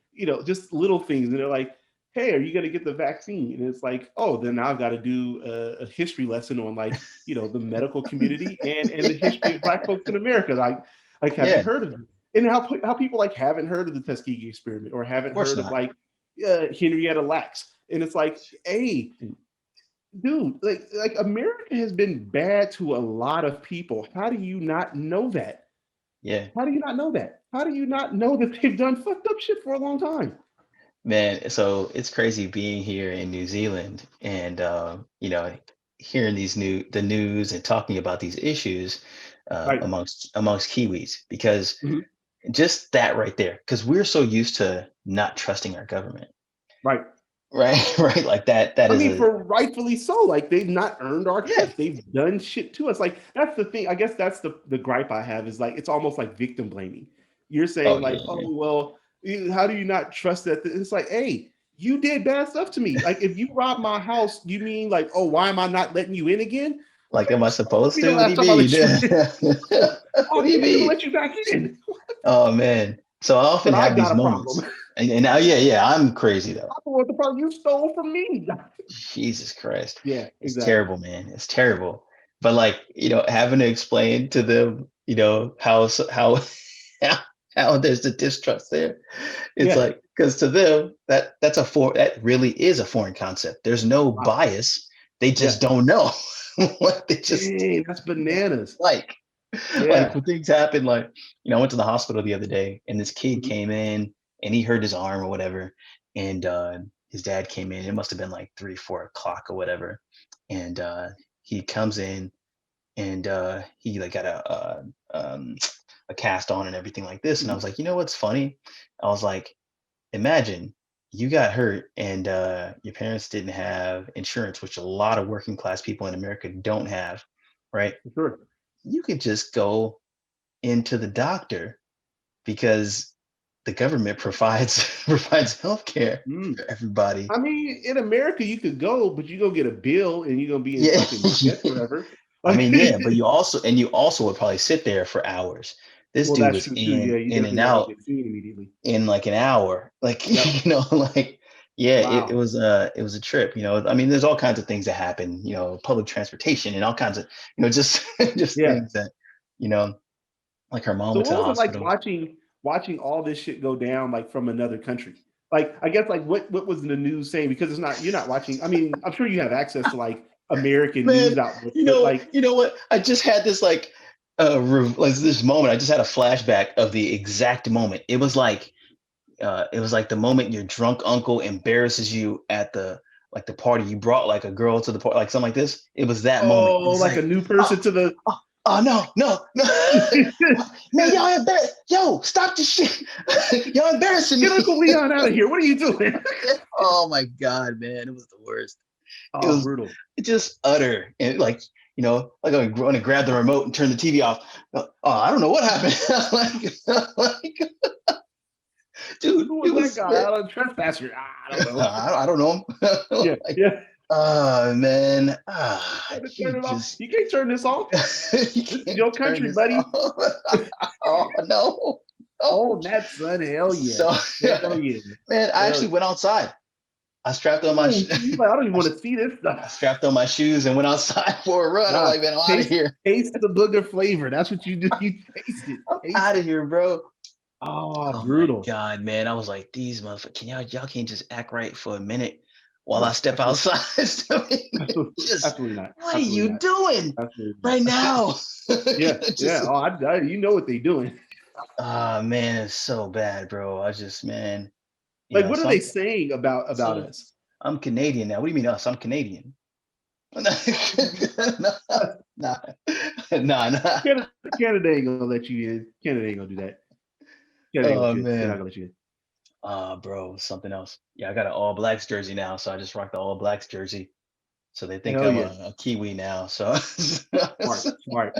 just little things, and they're like, "Hey, are you going to get the vaccine?" And it's like, "Oh, then now I've got to do a history lesson on like the medical community and the history of Black folks in America. Like have you Yeah, heard of it?" And how people like haven't heard of the Tuskegee experiment or of haven't course heard of not. like Henrietta Lacks, and it's like, hey, dude, like America has been bad to a lot of people. How do you not know that? Yeah. How do you not know that? How do you not know that they've done fucked up shit for a long time? Man, so it's crazy being here in New Zealand and hearing the news and talking about these issues Right. amongst Kiwis because Mhm. just that right there, because we're so used to not trusting our government, Right. right? Right, like that I is mean, a for rightfully so. Like they've not earned our yeah. trust. They've done shit to us. Like that's the thing. I guess that's the gripe I have is like it's almost like victim blaming. You're Oh saying yeah, like, yeah. oh well, how do you not trust that? It's like, hey, you did bad stuff to me. Like if you robbed my house, you mean like, oh, why am I not letting you in again? Like, am I supposed Be the to? What do last you time I mean? let you in. What Oh, do you you didn't even mean? let you back in. Oh man. So I often But I have got these a problem. moments. And now, yeah, I'm crazy though. I don't want the problem you stole from me. Jesus Christ. Yeah, It's exactly. terrible, man. It's terrible. But like, having to explain to them, how how there's the distrust there. It's Yeah. like, because to them, that really is a foreign concept. There's no Wow. bias. They Yeah. just don't know. What they just Dang, that's bananas. like. Like Yeah. when things happen, like, I went to the hospital the other day and this kid Mhm. came in and he hurt his arm or whatever. And his dad came in. It must have been like 3, 4 o'clock or whatever. And he comes in and he like got a cast on and everything like this. And I Mhm. was like, you know what's funny? I was like, imagine you got hurt and your parents didn't have insurance, which a lot of working class people in America don't have, right? For sure. You could just go into the doctor because the government provides provides healthcare Mm. for everybody. I mean, in America, you could go, but you go get a bill and you're gonna be in Yeah. fucking debt forever. I Like, mean, yeah, but you also would probably sit there for hours. This well, dude that's was true too. Yeah, in you in and definitely not gonna out get seen immediately. in like an hour. Like, Yep. like yeah, it Wow. was a trip. I mean, there's all kinds of things that happen, public transportation and all kinds of, just just Yeah. things that, you know, like her mom So went to what the was it like hospital. watching all this shit go down like from another country? Like, I guess like what was the news saying? Because it's not you're not watching. I mean, I'm sure you have access to like American Man, news outlets, but like, you know what? I just had this like like this moment. I just had a flashback of the exact moment. It was like the moment your drunk uncle embarrasses you at the party. You brought like a girl to the party, like something like this. It was that moment. It oh, was like a like, new oh, person to the oh, oh no, no, no. Man, y'all embarrassed. Yo, stop this shit. Y'all embarrassing get me. Uncle Leon out of here. What are you doing? Oh my God, man. It was the worst. It Oh, was brutal. just utter and like like I want to grab the remote and turn the TV off. Oh, I don't know what happened. like, dude, Who it was that was guy? man, I don't trespasser. I don't know. I don't know him. Yeah, Like, yeah. Oh man, Turn you it off. just You can't turn this off. you This is can't your turn country, this buddy. off. Oh no, Oh, no. that son, hell yeah. So Hell yeah. man, I Hell actually went outside. I strapped on my Ooh, see, like, I don't even I want to see this I stuff. strapped on my shoes and went outside for a run. I'm Nah, like, man, I'm out of here. taste the booger flavor. That's what you do. You taste it. I'm Taste out it. of here, bro. Oh, Oh my brutal. god, man. I was like, these motherfuckers, can y'all can't just act right for a minute while I No, step outside. Just absolutely not. what are Absolutely you not. doing Absolutely not. right now? Yeah, Just yeah. Oh, you know what they're doing. man, it's so bad, bro. I just man, Like, what are so they saying about so us? I'm Canadian now. What do you mean us? I'm Canadian. Nah, nah, nah. Canada, Canada ain't gonna let you in. Canada ain't gonna do that. Canada ain't gonna let Oh you in. They're not man. gonna let you in. Bro, something else. Yeah, I got an All Blacks jersey now, so I just rock the All Blacks jersey. So they think Hell I'm yeah. a Kiwi now. So Smart, smart.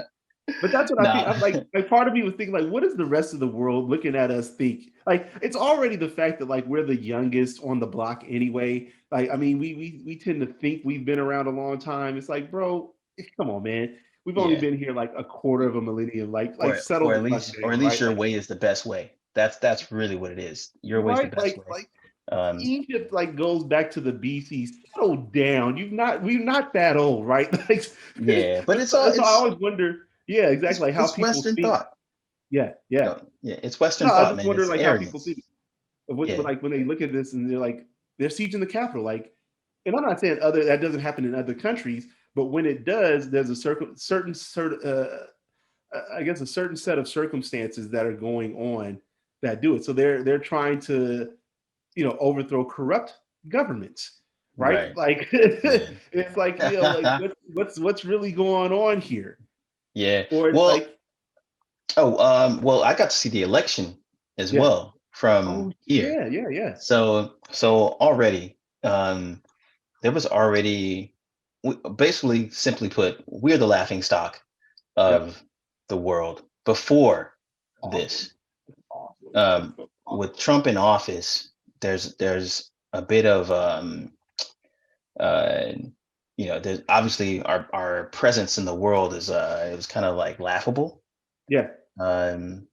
But that's what I think. nah, I'm like part of me was thinking, like, what does the rest of the world looking at us think? Like, it's already the fact that like we're the youngest on the block anyway. Like, I mean, we tend to think we've been around a long time. It's like, bro, come on, man. We've only yeah, been here like a quarter of a millennium. Like settle or the at fuck least down, right? your Like, way is the best way. That's really what it is. Your way is the right? best way. Like Um, Egypt like goes back to the BC. Settle down. We're not that old, right? Like, yeah, but so I always wonder. Yeah, exactly. Like how it's people Western think. thought. Yeah, yeah. Yeah, it's Western No, I thought, just man. wonder It's like how people arrogance. think of what Yeah, like when they look at this and they're like they're sieging the capital. Like, and I'm not saying other that doesn't happen in other countries, but when it does, there's a I guess a certain set of circumstances that are going on that do it. So they're trying to overthrow corrupt governments, right? right, Like man. it's like like what's really going on here, Yeah. or it's Well, like well, I got to see the election as yeah, well from oh here. yeah, yeah, yeah, So already, there was already, basically, simply put, we're the laughing stock yep, of the world before awesome, this. awesome, Um, with Trump in office, there's a bit of uh, there's obviously our presence in the world is it was kind of like laughable. yeah, Um,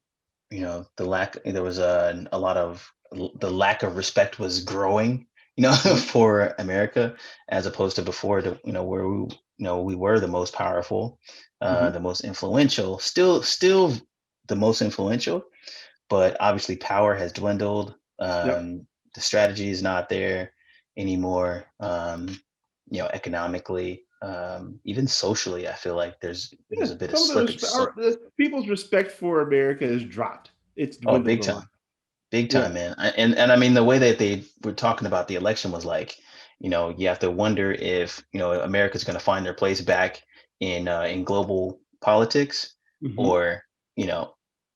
there was a lot of the lack of respect was growing, mhm, for America, as opposed to before, where we were the most powerful, mhm, the most influential, still the most influential, but obviously power has dwindled. yep. The strategy is not there anymore. Economically, even socially, I feel like Yeah, there's a bit of some of the, slippage. the people's respect for America has dropped. It's Oh, dwindled big a lot. time. Big Yeah. time, man. And I mean, the way that they were talking about the election was like, you have to wonder if, America's going to find their place back in global politics, Hmm. or,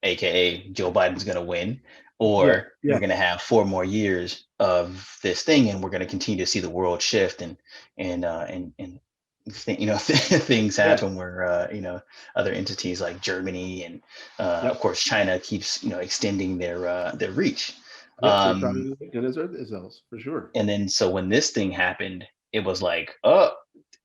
AKA Joe Biden's going to win, Yeah. or we're Yeah. going to have 4 more years of this thing, and we're going to continue to see the world shift, and things Yeah. happen where, other entities like Germany and, of Yep. course, China keeps, extending their reach. Yep. They're trying Um, to get themselves for sure. and then so when this thing happened, it was like, oh,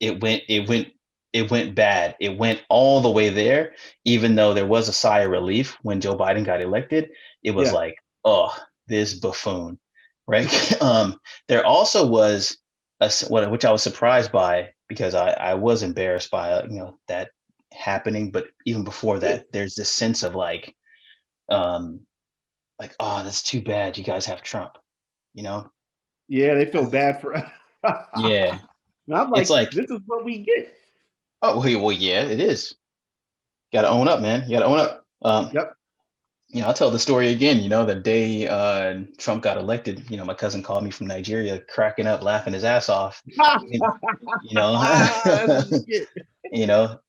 it went bad. It went all the way there. Even though there was a sigh of relief when Joe Biden got elected, it was Yeah. like, oh, this buffoon, right? There also was which I was surprised by, because I was embarrassed by that happening. But even before Yeah. that, there's this sense of um, oh, that's too bad you guys have Trump, you know? Yeah. They feel bad for us. Yeah. And I'm It's like, like, this is what we get. oh, well, yeah, it is. Got to own up, man. You got to own up. Yep. I'll tell the story again. The day Trump got elected, my cousin called me from Nigeria, cracking up, laughing his ass off. You you know, That's what you get.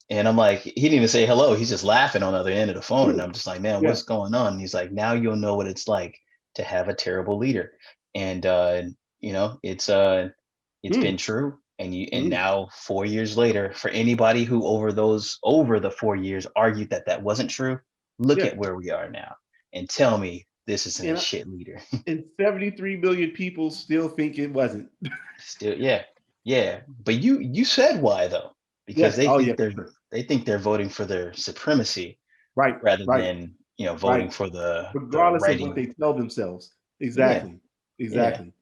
and I'm like, he didn't even say hello. He's just laughing on the other end of the phone, and I'm just like, man, Yeah. what's going on? And he's like, now you'll know what it's like to have a terrible leader, and it's been Mm, true. And mm, now 4 years later, for anybody who over the 4 years argued that wasn't true, look yeah. at where we are now and tell me this isn't a And shit leader. and 73 million people still think it wasn't. Still, yeah. Yeah, but you said why though? Because Yes. Oh yeah, for sure. they think they're voting for their supremacy Right. rather Right. than voting Right. for the Regardless of what writing. they tell themselves. Yeah, Exactly. yeah, Exactly.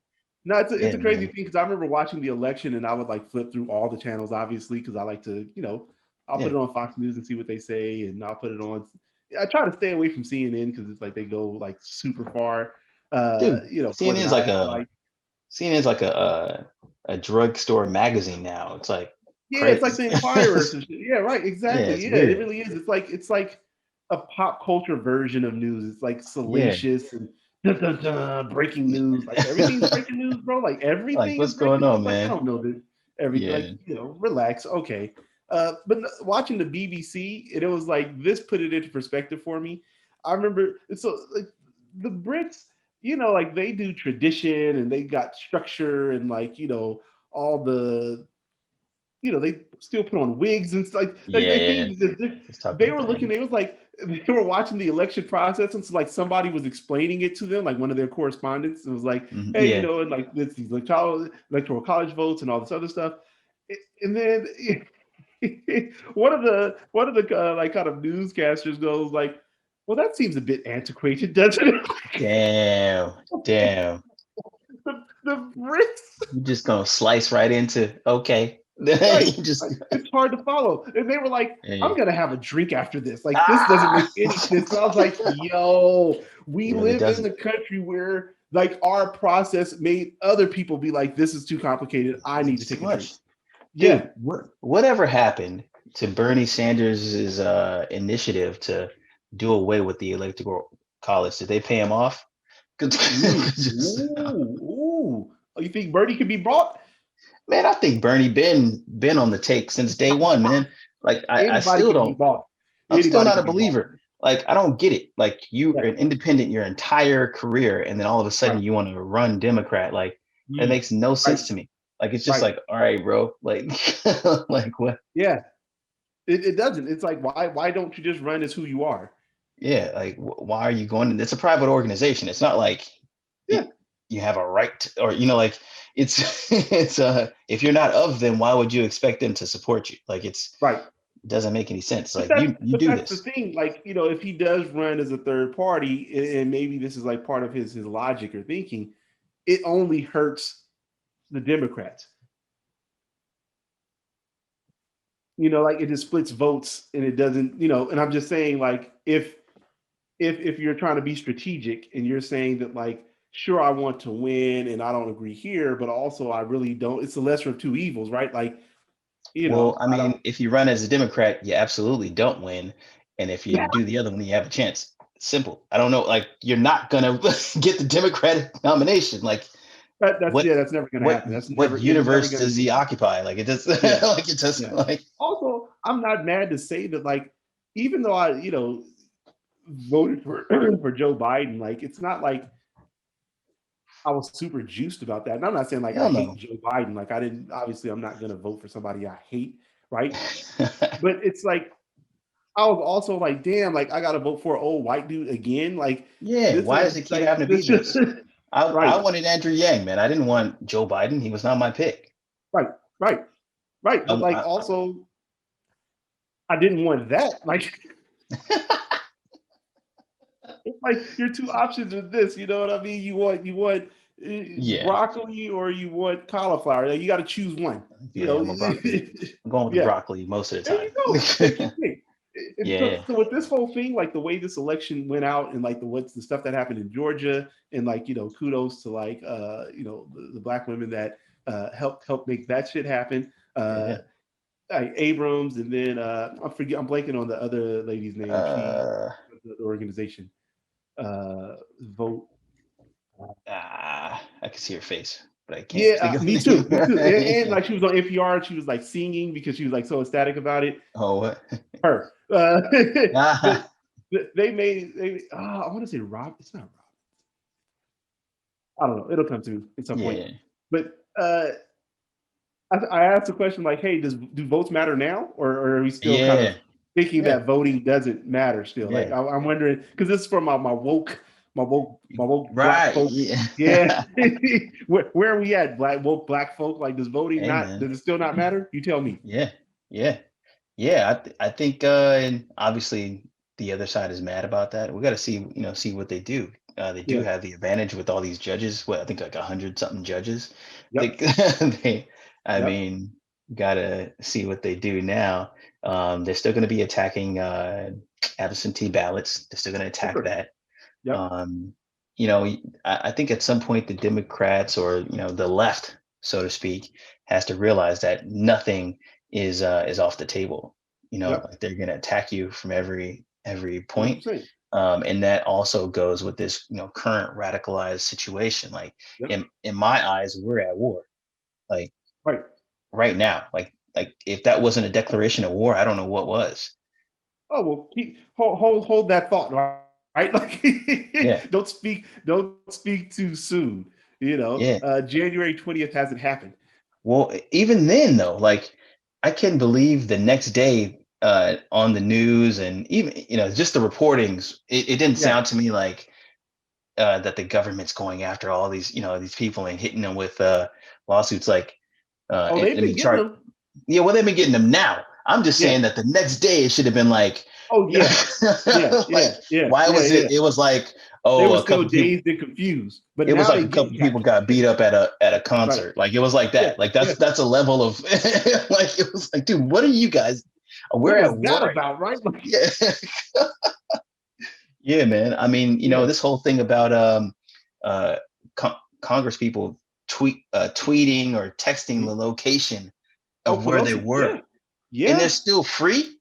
No, it's yeah, a crazy man. thing because I remember watching the election and I would like flip through all the channels, obviously, because I like to, I'll put Yeah, it on Fox News and see what they say, and I'll put it on. I try to stay away from CNN because it's like they go like super far, dude. more than CNN's like I a like. CNN's like a drugstore magazine now. It's like Yeah, it's like crazy. the Inquirer. Some shit. Yeah, right. Yeah, Exactly. it's Yeah, it weird. really is. It's like a pop culture version of news. It's like Yeah. salacious and dun, dun, dun, breaking news. Like everything's breaking news, bro. Like Like, everything is what's going breaking news. on, Like I man? don't know that everything. Like Yeah. relax. Okay. Watching the BBC, and it was like this put it into perspective for me. I remember so like the Brits, like they do tradition and they got structure and like all the they still put on wigs and stuff. Like Yeah, they yeah. think that Let's talk they about were that. looking. They was like they were watching the election process, and so like somebody was explaining it to them, like one of their correspondents. It was like, hey, Yeah. and like this these electoral college votes and all this other stuff, and then one of the like kind of newscasters goes like, well, that seems a bit antiquated, doesn't it? Damn. Damn. The Brits. You just gonna slice right into okay. Right. You just Like, it's hard to follow. And they were like, I'm hey. gonna have a drink after this. Like, this doesn't Ah! make any sense. And I was like, yo, we It really live in doesn't. the country where like our process made other people be like, this is too complicated. I need to It's too take a drink. much. Yeah. Dude, whatever happened to Bernie Sanders' initiative to do away with the electoral college? Did they pay him off? 'Cause- Ooh. Oh, you think Birdie could be brought? man, I think Bernie been on the take since day one, man. Like I Anybody still can be don't. bought. I'm still Anybody not a can be bought. believer. Like I don't get it. Like you are Yeah. an independent your entire career, and then all of a Right. sudden you want to run Democrat. Like that Mm. makes no Right. sense to me. Like it's just Right. like, all right, bro. Like like what? Yeah. It doesn't. It's like, why don't you just run as who you are? Yeah, like why are you going? It's a private organization. It's not like Yeah. you have a right to, or like it's it's if you're not of them, why would you expect them to support you? Like Right. it doesn't make any sense. But Like that's you but do that's the this. thing. Like, if he does run as a third party, and maybe this is like part of his logic or thinking, it only hurts the Democrats. Like it just splits votes and it doesn't, and I'm just saying, like, if you're trying to be strategic and you're saying that, like, sure, I want to win and I don't agree here, but also I really don't, it's the lesser of two evils, right? Like, Well, I I don't. mean, if you run as a Democrat, you absolutely don't win. And if you Yeah, do the other one, you have a chance. Simple. I don't know. Like you're not gonna get the Democratic nomination. Like that's what yeah, that's never gonna happen. what It's never universe gonna does be. he occupy? Like it does Yeah. like it doesn't Yeah. like Also, I'm not mad to say that, like, even though I, voted for for Joe Biden, like, it's not like I was super juiced about that. And I'm not saying like I hell hate no. Joe Biden. Like, I didn't, obviously I'm not gonna vote for somebody I hate, right? But it's like I was also like, damn, like I gotta vote for an old white dude again. Like Yeah, this why is does it keep like having to be this just this? I right, wanted Andrew Yang, man. I didn't want Joe Biden. He was not my pick. right, right, right. But like I also I didn't want that. Like it's like your two options are this, you know what I mean? You want yeah, broccoli or you want cauliflower. Like, you got to choose one. You yeah, know, I'm a broccoli. I'm going with the yeah. broccoli most of the There you time. go. Take your pick. And so, Yeah. so with this whole thing, like the way this election went out, and like the stuff that happened in Georgia, and like kudos to like the black women that helped make that shit happen. Yeah. Like Abrams, and then I'm blanking on the other lady's name. She Uh, the organization vote. I can see her face, but I can't Yeah, think of me the too, me too. And name. like she was on NPR and she was like singing because she was like so ecstatic about it. Oh, what? Her, but Ah, they made. I want to say Rob. It's not Rob. I don't know. It'll come to me at some point. yeah, But I asked the question like, "Hey, do votes matter now, or are we still kind yeah, of thinking yeah, that voting doesn't matter still?" Like yeah. I'm wondering because this is from my woke my woke black Right. folk. Yeah. Yeah. Where are we at? Woke black folk? Like, does voting Hey, not? man. Does it still not matter? You tell me. Yeah. Yeah. Yeah. I think, and obviously the other side is mad about that. We got to see what they do. They do Yeah. have the advantage with all these judges. What I think like 100 something judges. They, Yep. I Yep. mean, gotta see what they do now. They're still going to be attacking absentee ballots. They're still going to For attack sure. that. Yep. Um, I think at some point the Democrats or the left, so to speak, has to realize that nothing is off the table. Yep. Like they're going to attack you from every point, 100%. and that also goes with this current radicalized situation. Like Yep. in my eyes, we're at war. Like Right. right now, like if that wasn't a declaration of war, I don't know what was. Oh well, hold that thought, right? Yeah, Like, don't speak too soon. yeah. January 20th hasn't happened. Well, even then though, like I can believe the next day on the news and even just the reportings, it didn't Yeah. sound to me like that the government's going after all these people and hitting them with lawsuits like Oh, they've I been mean getting chart them. yeah, well they've been getting them now. I'm just Yeah. saying that the next day it should have been like Oh yeah. Yeah. like Yeah. Yeah. why Yeah. was Yeah. it was like They oh were a still couple people dazed and confused, but it was now like they a couple getting people captured. got beat up at a Right. concert. Like it was like Yeah. that. Like Yeah. that's a level of like it was like, dude, what are you guys? We're What at was that war right about? Right. Like, now. Yeah. Yeah, man. I mean, yeah. this whole thing about uh Congress people tweeting or texting the Mhm. location Oh, of where they Pelosi. Yeah. were, and they're Yeah. still free.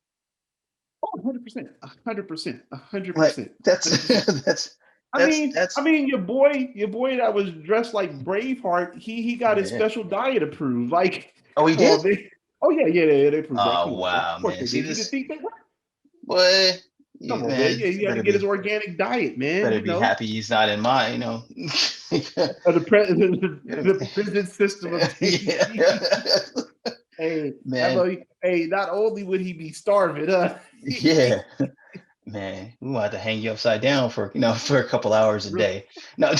Oh, 100%. 100%. Like 100%. that's 100%. that's I that's mean, I that's mean, your boy that was dressed like Braveheart, he got his yeah. special diet approved. Like, Oh, he come on, did? man. Oh yeah, yeah, yeah, they approved that. Oh Come on, man. wow, Of course man. they See did. You didn't this think they would? boy, Come on, man. man, Yeah, he had to get his organic diet, man. better be happy he's not in my. The president, the prison system of Yeah. DC. Hey, Man, hey, not only would he be starving, yeah, man, we want to hang you upside down for for a couple hours a really, day. No,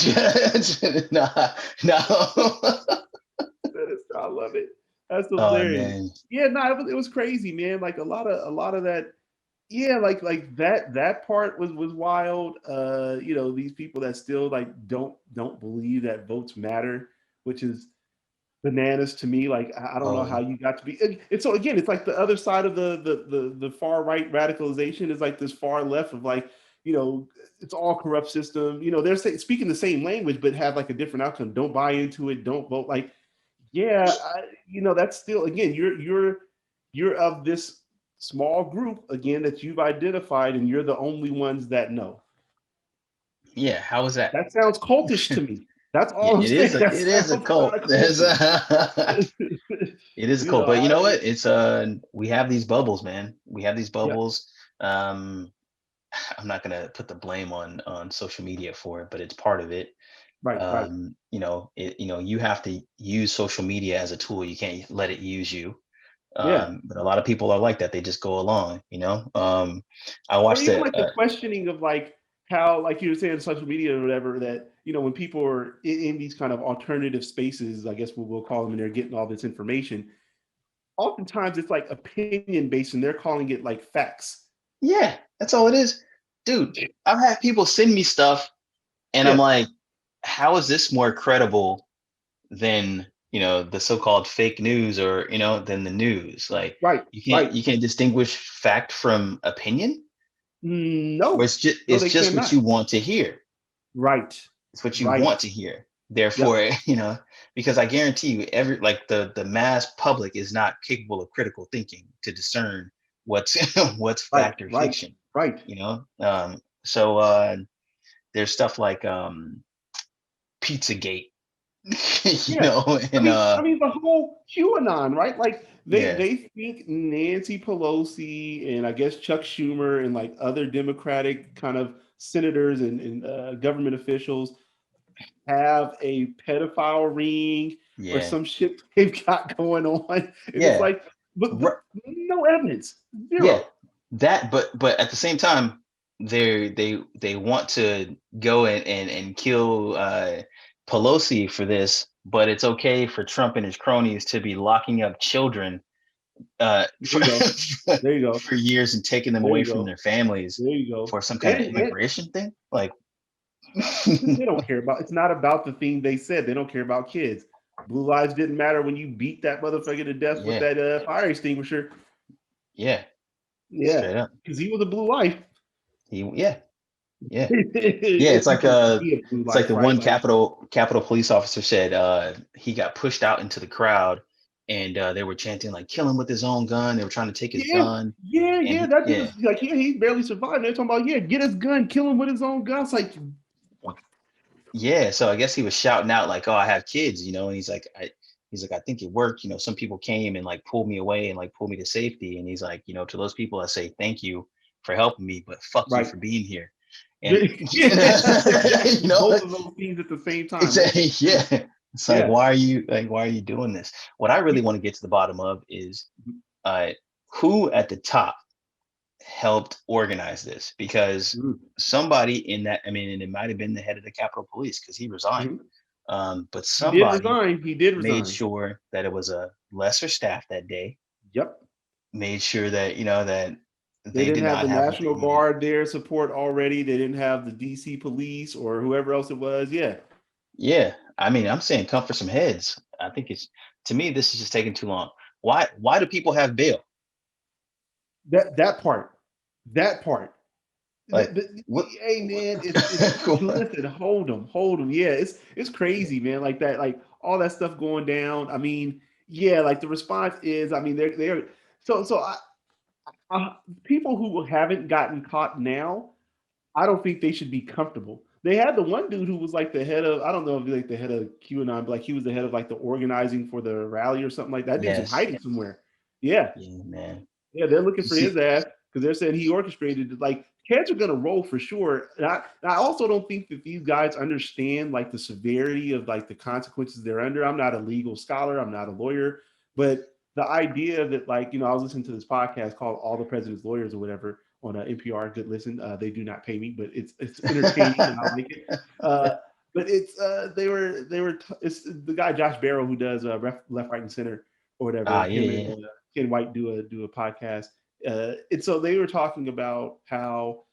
no, no. I love it. That's Oh hilarious. man, Yeah, no, it was crazy, man. Like a lot of that. Yeah, like that part was wild. These people that still like don't believe that votes matter, which is bananas to me. Like I don't know how oh you got to be. It's so again, it's like the other side of the far right radicalization is like this far left of like it's all corrupt system. They're speaking the same language but have like a different outcome. Don't buy into it. Don't vote. Like yeah, that's still again you're of this small group again that you've identified, and you're the only ones that know. yeah. How was that? That sounds cultish to me. That's Yeah, all I'm saying. That it is a sounds kind cult. of There's cultish. it is a you cult, know, but you know I what? It's we have these bubbles, man. We have these yeah, bubbles. Um, I'm not gonna put the blame on social media for it, but it's part of it. right, right, You have to use social media as a tool. You can't let it use you. yeah. But a lot of people are like that. They just go along. I Or watched even it. like the questioning of like how, like you were saying, social media or whatever, that when people are in these kind of alternative spaces, I guess we'll call them, and they're getting all this information. Oftentimes, it's like opinion based, and they're calling it like facts. Yeah, that's all it is, dude. I've had people send me stuff, and I'm Yeah, like, how is this more credible than the so-called fake news or than the news? Like right, you can't right. you can't distinguish fact from opinion, or No, no, it's they just what cannot. you want to hear. Right, It's what you right. want to hear. Therefore, Yep. because I guarantee you, every like the mass public is not capable of critical thinking to discern what's what's Right, fact or right, fiction. right. So there's stuff like Pizzagate, Yeah. I and mean, the whole QAnon, right? Like they yeah, they think Nancy Pelosi and I guess Chuck Schumer and like other Democratic kind of senators and government officials have a pedophile ring or yeah, some shit they've got going on, and it's yeah, like, but r- no evidence, yeah. zero. That, but at the same time, they want to go and kill Pelosi for this, but it's okay for Trump and his cronies to be locking up children There you go. There you go. for years and taking them There away you from go. their families There you go. for some kind of And immigration thing. Like, they don't care about. It's not about the thing they said. They don't care about kids. Blue lives didn't matter when you beat that motherfucker to death with yeah, that fire extinguisher. yeah, Yeah, straight up. because he was a blue life. Yeah. If It's you like can be a blue it's like life, the right? one Like, Capitol police officer said he got pushed out into the crowd, and they were chanting like "kill him with his own gun." They were trying to take his yeah, gun, and yeah. That dude is like, yeah, he barely survived. They're talking about, yeah, get his gun, kill him with his own gun. It's like, yeah. So I guess he was shouting out like, "Oh, I have kids," and he's like, I think it worked. Some people came and like pulled me away and like pulled me to safety, and he's like, to those people, I say thank you for helping me, but fuck you right. for being here. And Yeah, exactly. Both of those things at the same time, right? yeah. It's like, Yeah. why are you doing this? What I really want to get to the bottom of is uh who at the top helped organize this, because Mhm. somebody in that, I mean, and it might have been the head of the Capitol Police because he resigned. Mhm. But He did somebody resign. He did made resign. sure that it was a lesser staff that day, Yep. made sure that that They they didn't did have not the have what they National needed. Guard there support already. They didn't have the DC police or whoever else it was. Yeah. Yeah, I mean, I'm saying come for some heads. I think it's, to me, this is just taking too long. Why do people have bail? That part. That part. Like, what? Hey man, it's listen, hold them. Yeah, it's crazy, man. Like that, like all that stuff going down. I mean, yeah, like the response is, I mean, they're so people who haven't gotten caught now, I don't think they should be comfortable. They had the one dude who was like the head of, I don't know if he's like the head of QAnon, but like he was the head of like the organizing for the rally or something like that. That dude's in Yes. hiding somewhere. Yeah, Yeah, man. yeah, they're looking You for his see, ass because they're saying he orchestrated it. Like cats are gonna roll for sure. And I also don't think that these guys understand like the severity of like the consequences they're under. I'm not a legal scholar, I'm not a lawyer, but the idea that like, I was listening to this podcast called All the President's Lawyers or whatever on NPR. Good listen. They do not pay me, but it's entertaining and I like it. But it's it's the guy Josh Barrow who does left, right, and center or whatever. yeah, Him and yeah, Ken White do a podcast. And so they were talking about how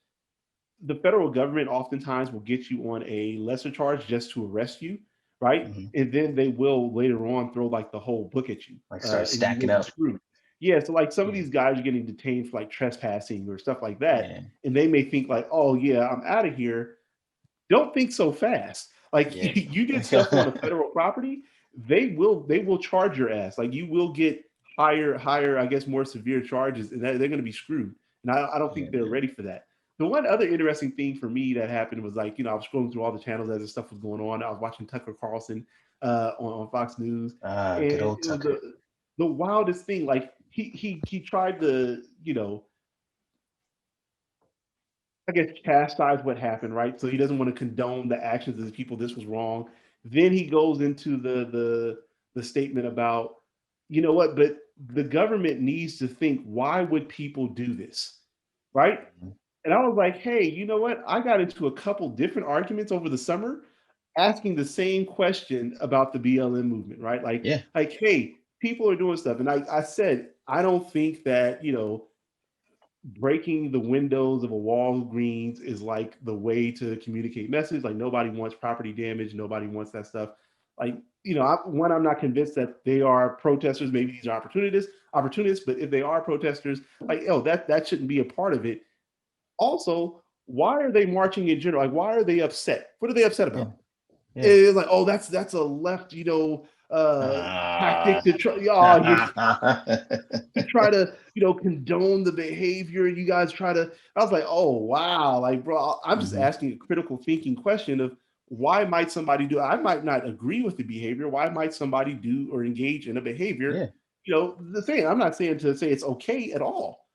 the federal government oftentimes will get you on a lesser charge just to arrest you, right? hmm And then they will later on throw like the whole book at you, like start and you stacking will be up. screwed. Yeah, so like some of Yeah, these guys are getting detained for like trespassing or stuff like that, yeah, and they may think like, oh yeah, I'm out of here. Don't think so fast. Like yeah. you did stuff on a federal property, they will charge your ass. Like you will get higher, I guess more severe charges, and they're going to be screwed. And I don't Yeah, think they're man. ready for that. The one other interesting thing for me that happened was like, I was scrolling through all the channels as this stuff was going on. I was watching Tucker Carlson on Fox News, and Good it old was Tucker. the wildest thing. Like he tried to, I guess, chastise what happened, right? So he doesn't want to condone the actions of the people. This was wrong. Then he goes into the statement about, you know what, but the government needs to think, why would people do this, right? Mhm. And I was like, hey, you know what? I got into a couple different arguments over the summer asking the same question about the BLM movement, right? Yeah, Hey, people are doing stuff. And I said, I don't think that, breaking the windows of a Walgreens is like the way to communicate message. Like nobody wants property damage. Nobody wants that stuff. Like, I'm not convinced that they are protesters. Maybe these are opportunists, but if they are protesters, like, oh, that shouldn't be a part of it. Also, why are they marching in general? Like, why are they upset? What are they upset yeah, about? yeah. It's like, oh, that's a left, tactic Ah. to try. Oh, you're to try to condone the behavior, and you guys try to. I was like, oh wow, like bro, I'm just Mhm. asking a critical thinking question of why might somebody do. I might not agree with the behavior. Why might somebody do or engage in a behavior? Yeah, The thing. I'm not saying to say it's okay at all.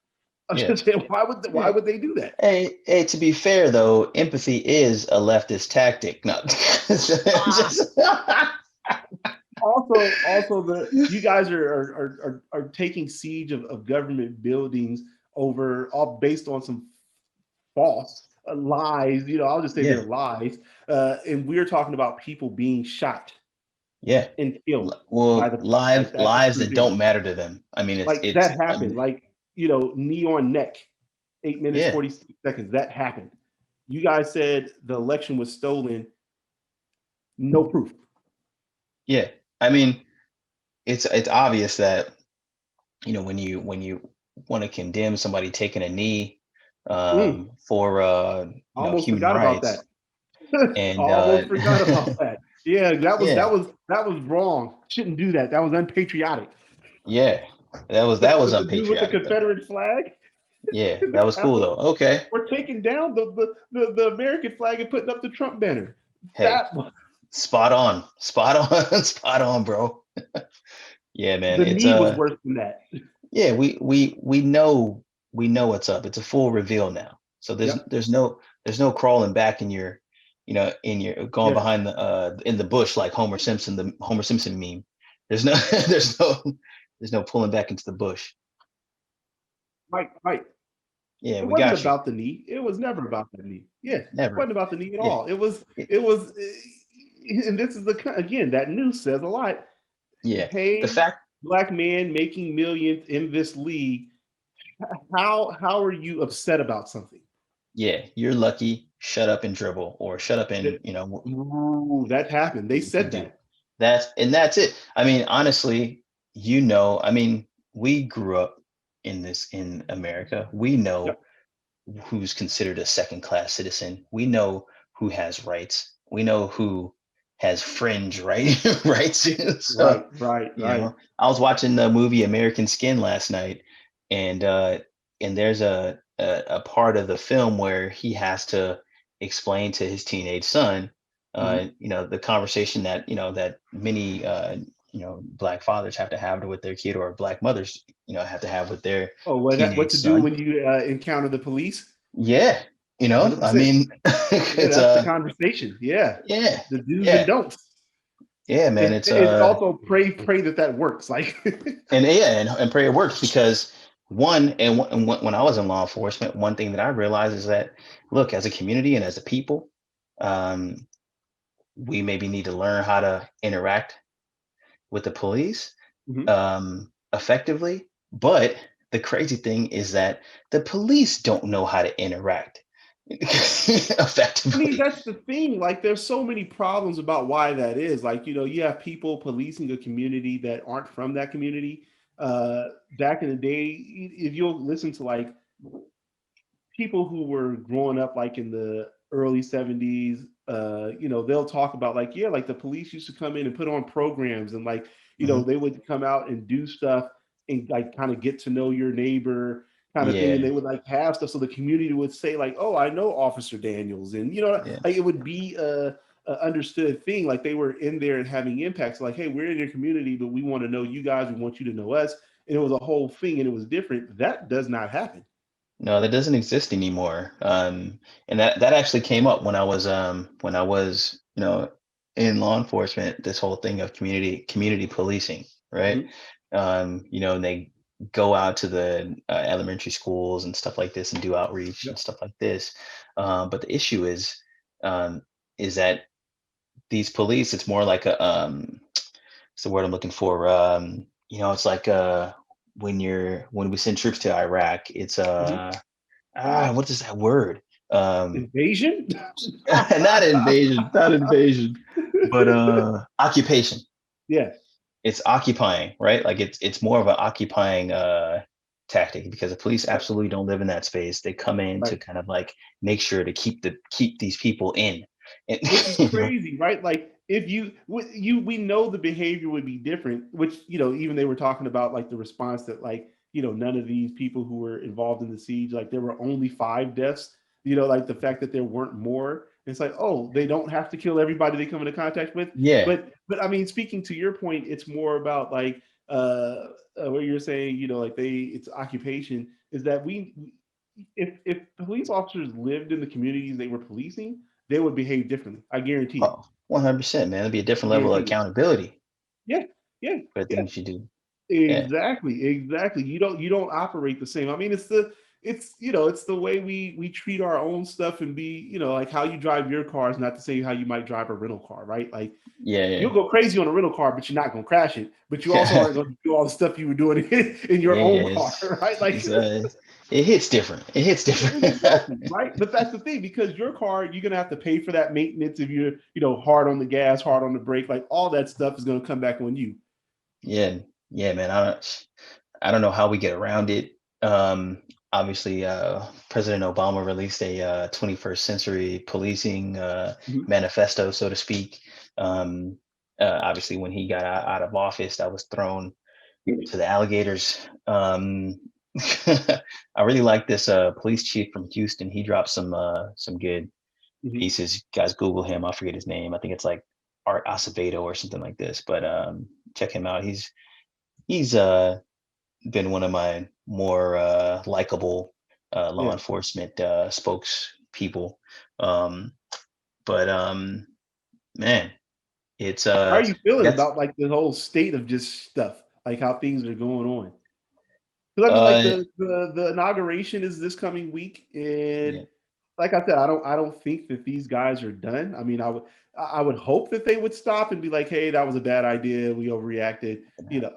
I'm yeah, just saying why yeah. would they do that? Hey, to be fair though, empathy is a leftist tactic. No, just Also the you guys are taking siege of government buildings over all based on some false lies. I'll just say Yeah. they're lies. And we're talking about people being shot Yeah. and killed by Well, the police. Like that's a lives true that thing. don't matter to them. I mean, Like it's that happened. Like knee on neck, 8 minutes yeah, 40 seconds. That happened. You guys said the election was stolen. No proof. yeah. I mean, it's obvious that when you want to condemn somebody taking a knee Mm, for almost human forgot about rights that. and Almost forgot about that. Yeah, yeah, that was wrong. Shouldn't do that. That was unpatriotic. yeah, that was The dude with the unpatriotic though. Confederate flag. Yeah, that was That's cool what though. Okay, we're taking down the American flag and putting up the Trump banner. hey, That was spot on, spot on, spot on, bro. Yeah, man, the it's knee was worse than that. yeah, we know what's up. It's a full reveal now. So Yep. there's no crawling back in your in your going Yeah. behind the in the bush like Homer Simpson, the Homer Simpson meme. There's no there's no pulling back into the bush. Right. Right. Yeah, It we wasn't got you. about the knee. It was never about the knee. Yeah, it Never. wasn't about the knee at Yeah. all. It was. it- It was. And this is again that news says a lot. yeah. The Hey, fact black man making millions in this league. How are you upset about something? yeah, you're lucky, shut up and dribble or shut up and, That, ooh, that happened. They you said do. that. That's it. I mean, honestly, I mean, we grew up in America. We know Yep. who's considered a second class citizen. We know who has rights. We know who has fringe rights. So, Right. Right. Right. I was watching the movie American Skin last night, and there's a part of the film where he has to explain to his teenage son, Mhm. the conversation that that many black fathers have to have with their kid, or black mothers have to have with their Oh, what teenage to do son. when you encounter the police? Yeah, Hundred I percent. mean, Yeah, it's that's the conversation. Yeah, yeah, the do's and yeah, don'ts. yeah, man. And It's it's also pray that works. Like, and yeah, and pray it works because when I was in law enforcement, one thing that I realized is that look, as a community and as a people, um, we maybe need to learn how to interact with the police Mhm. effectively. But the crazy thing is that the police don't know how to interact I mean, effectively. that's the thing. Like, there's so many problems about why that is. Like, you have people policing a community that aren't from that community. Back in the day, if you'll listen to like people who were growing up like in the early 70s, they'll talk about like, yeah, like the police used to come in and put on programs and like, Mhm. they would come out and do stuff and like kind of get to know your neighbor kind of thing. And Yeah, they would like have stuff so the community would say, like, oh, I know Officer Daniels. And yeah. like it would be a understood thing. Like they were in there and having impacts, like, hey, we're in your community, but we want to know you guys, we want you to know us. And it was a whole thing and it was different. That does not happen. No, that doesn't exist anymore. And that actually came up when I was in law enforcement. This whole thing of community policing, right? Mhm. And they go out to the elementary schools and stuff like this and do outreach and Yep. stuff like this. But the issue um, is that these police, it's more like what's the word I'm looking for? It's like when we send troops to Iraq, it's Mhm. what is that word? Um, Invasion? not invasion, but occupation. Yeah, It's occupying, right? Like it's more of an occupying tactic because the police yep, absolutely don't live in that space. They come in to right. kind of like make sure to keep these people in. And, Which is you know, crazy, right? Like if we know the behavior would be different, which even they were talking about like the response that like none of these people who were involved in the siege, like there were only 5 deaths. Like the fact that there weren't more. It's like, oh, they don't have to kill everybody they come into contact with. yeah. But I mean, speaking to your point, it's more about like what you're saying. Like it's occupation. Is that if police officers lived in the communities they were policing, they would behave differently. I guarantee it. Oh, 100%, man. It'd be a I different level of guarantee it. accountability Yeah, yeah, for yeah. things you do. Yeah. Exactly, exactly. You don't operate the same. I mean, it's it's the way we treat our own stuff and be like how you drive your car is not to say how you might drive a rental car, right? Like Yeah, you'll go crazy on a rental car, but you're not gonna crash it. But you also yeah. aren't going to do all the stuff you were doing in your own car, Yes, right? Like it hits different. It hits different. exactly, right? But that's the thing, because your car, you're gonna have to pay for that maintenance if you're hard on the gas, hard on the brake, like all that stuff is gonna come back on you. Yeah, yeah, man. I don't know how we get around it. Um, Obviously, President Obama released a 21st century policing Mhm. manifesto, so to speak. Obviously, when he got out of office, that was thrown to the alligators. I really like this police chief from Houston. He dropped some good Mhm. pieces. You guys, Google him. I forget his name. I think it's like Art Acevedo or something like this. But check him out. He's been one of my more likable law Yeah. enforcement spokespeople. Um, but man, it's How are you feeling that's about like the whole state of just stuff, like how things are going on? Because I mean, like uh the inauguration is this coming week, and yeah, like I said, I don't think that these guys are done. I mean, I would hope that they would stop and be like, hey, that was a bad idea. We overreacted.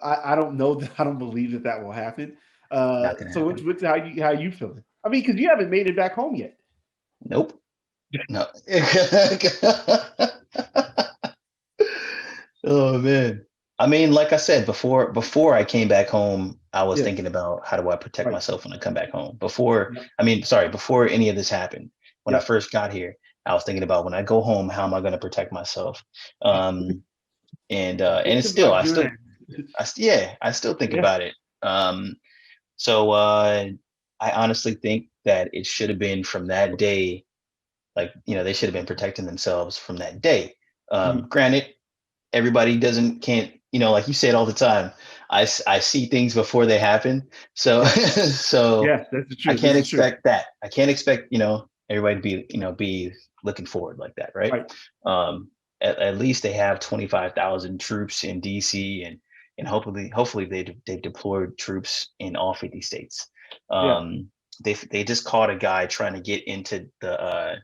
I don't know that I don't believe that that will happen. not gonna So happen. what's how you feeling? I mean, because you haven't made it back home yet. Nope. No. Oh man. I mean, like I said before I came back home, I was Yeah. thinking about how do I protect Right. myself when I come back home. Before, Yep. I mean, sorry, before any of this happened, when I Yep. first got here, I was thinking about when I go home, how am I going to protect myself? Um, and it's Thinking still, about doing that. yeah, I still think Yeah. about it. So I honestly think that it should have been from that day. Like, they should have been protecting themselves from that day. Mhm. Granted, everybody can't, like you said all the time, I see things before they happen. So Yeah. so Yes, that's the I truth. This can't is true. expect that. I can't expect, everybody to be looking forward like that, right? Right. um at least they have 25,000 troops in DC, and hopefully they've deployed troops in all 50 states. Yeah. They just caught a guy trying to get into the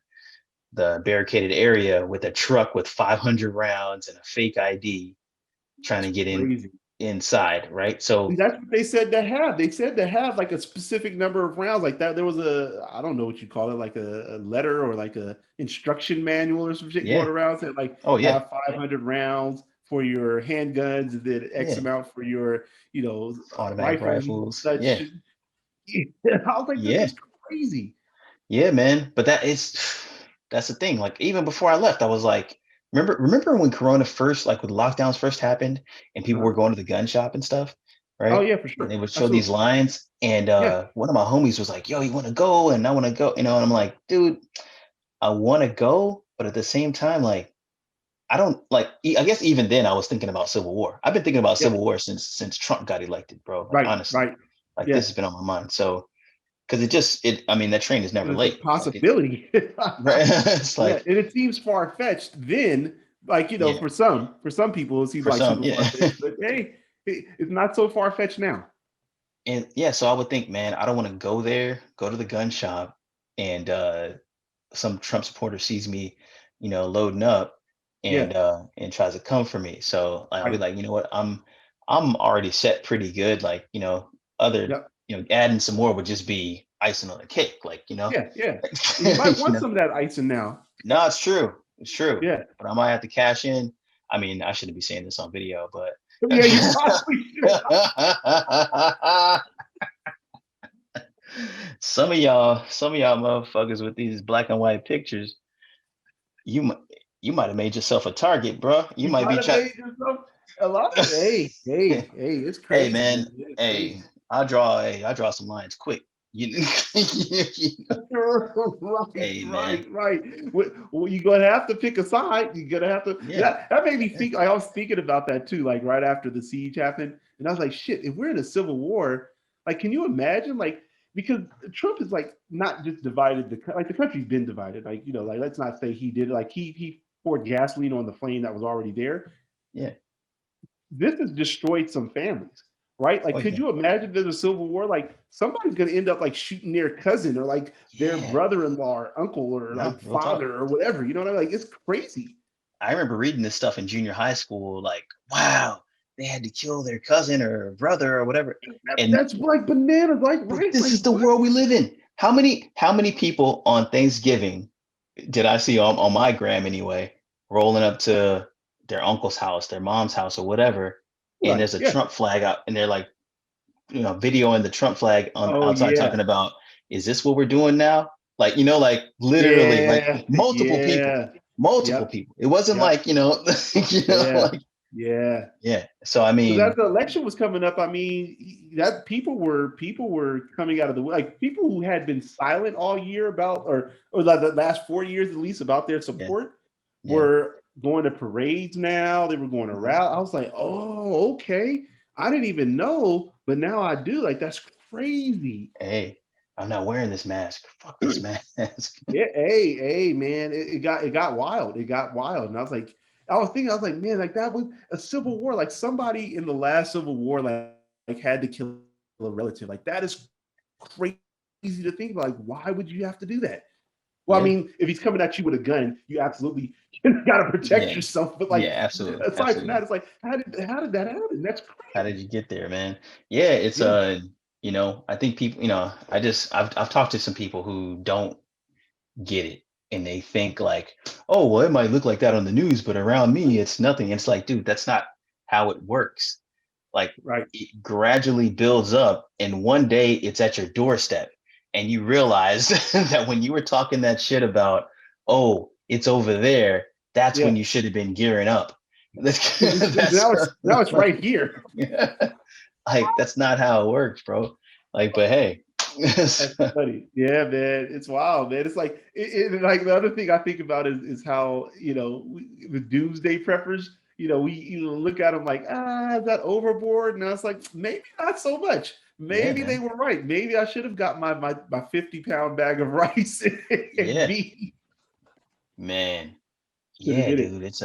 barricaded area with a truck with 500 rounds and a fake ID, trying It's to get crazy. inside, right? And So that's what they said to have. They said to have like a specific number of rounds like that. There was I don't know what you call it, like a letter or like a instruction manual or some shit going yeah. around saying like Oh yeah. have 500 rounds for your handguns and then X Yeah. amount for your, Automatic rifles and rifles. such. Yeah. I was like, this Yeah. is crazy. Yeah, man. But that's the thing. Like, even before I left, I was like, remember when Corona first, like, when lockdowns first happened and people Uh-huh. were going to the gun shop and stuff, Oh right? yeah, for And they sure. would show these Absolutely. lines, and Yeah. one of my homies was like, "Yo, you want to go?" And I want to go, and I'm like, "Dude, I want to go, but at the same time, like, I don't like. I guess even then, I was thinking about Civil War. I've been thinking about Yeah. Civil War since Trump got elected, bro. Like, Right. honestly, Right. like, this Yeah. has been on my mind. So, because it, I mean, that train is never It's a late. Like, it, possibility. right? It's Yeah, like, and it seems far fetched then. Like yeah, for some people, it seems for like some, super yeah. far fetched. But hey, it's not so far fetched now. And yeah, so I would think, man, I don't want to go to the gun shop, and some Trump supporter sees me, loading up, Yeah, and tries to come for me. So, like, I'll be right. like, you know what, I'm already set pretty good. Like, other, Yep. adding some more would just be icing on the cake. Like, Yeah, yeah. And you might you want know. some of that icing now. No, it's true. It's true. Yeah. But I might have to cash in. I mean, I shouldn't be saying this on video, but Yeah, you probably should. some of y'all motherfuckers with these black and white pictures, you might you might have made yourself a target, bro. You You might be might have trying. made yourself a lot of hey, it's Hey crazy, man, man. It's hey, crazy. I draw some lines quick. You, Right, hey man, right. Well, you're gonna have to pick a side. You're gonna have to. yeah, That made me yeah, think. Like, I was thinking about that too. Like right after the siege happened, and I was like, shit. If we're in a civil war, like, can you imagine? Like, because Trump is like not just divided. Like the country's been divided. Like like let's not say he did it. Like he poured gasoline on the flame that was already there. yeah, This has destroyed some families. right? Like, Oh could yeah. you imagine there's a civil war? Like, somebody's going to end up like shooting their cousin or like their Yeah. brother-in-law or uncle or No, like real talk. father or whatever. You know what I mean? Like, it's crazy. I remember reading this stuff in junior high school, like, wow, they had to kill their cousin or brother or whatever. And That's like bananas, like, right? this Like, is the what? world we live in. How many people on Thanksgiving did I see on my gram anyway, rolling up to their uncle's house, their mom's house, or whatever, and Right. there's a Yeah. Trump flag out, and they're like, videoing the Trump flag on Oh, outside, yeah. talking about, is this what we're doing now? Like, like literally, like Yeah. multiple people, Yeah. multiple Yep. people. It wasn't Yep. like, Yeah. like, Yeah. yeah. So I Because as mean, the election was coming up, I mean, that people were coming out of the, like, people who had been silent all year about, or like the last 4 years at least, about their yeah, support, yeah. were going to parades now. They were going Mhm. around. I was like, oh, okay. I didn't even know, but now I do. Like, that's crazy. Hey, I'm not wearing this mask. Fuck this mask. Yeah, hey, man, it got wild. It got wild, and I was like, man, like that was a civil war. Like, somebody in the last civil war, like had to kill a relative. Like, that is crazy to think about. Like, why would you have to do that? Well, I Yeah, mean, if he's coming at you with a gun, you absolutely got to protect yeah, yourself. But yeah. like, Absolutely, aside from absolutely. that, it's like, how did that happen? That's How crazy. did you get there, man? Yeah, it's Yeah, I think people, I've talked to some people who don't get it, and they think like, oh, well, it might look like that on the news, but around me it's nothing. It's like, dude, that's not how it works. Like, right. it gradually builds up, and one day it's at your doorstep, and you realize that when you were talking that shit about, oh, it's over there, that's when Yeah. you should have been gearing up. That's Now it's right here. like, that's not how it works, bro. Like, but hey. That's funny. Yeah, man. It's wild, man. It's like like the other thing I think about is how, the doomsday preppers, we look at them like, is that overboard? And I was like, maybe not so much. Yeah, Maybe they man. were right. Maybe I should have got my 50-pound bag of rice and Yeah, beef. man. Should have Yeah, did it. dude. It's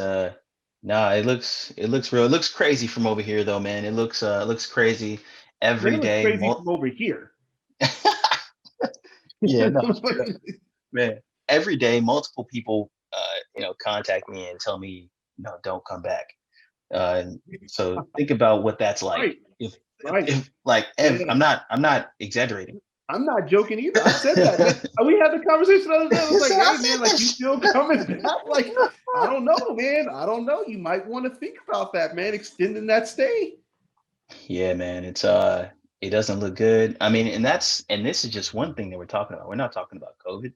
nah, it looks real. It looks crazy from over here though, man. It looks crazy Man, every it looks day. crazy from over here. Yeah, no, straight up, man. Every day, multiple people contact me and tell me, don't come back. And so think about what that's like. Right, If right. if like Yeah. I'm not exaggerating. I'm not joking either. I said that, man. We had the conversation the other day. I was like, So I hey, said man, like, that you still shit. coming back? Like, I don't know, man. I don't know. You might want to think about that, man, extending that stay. Yeah, man, it doesn't look good. I mean, and this is just one thing that we're talking about. We're not talking about COVID.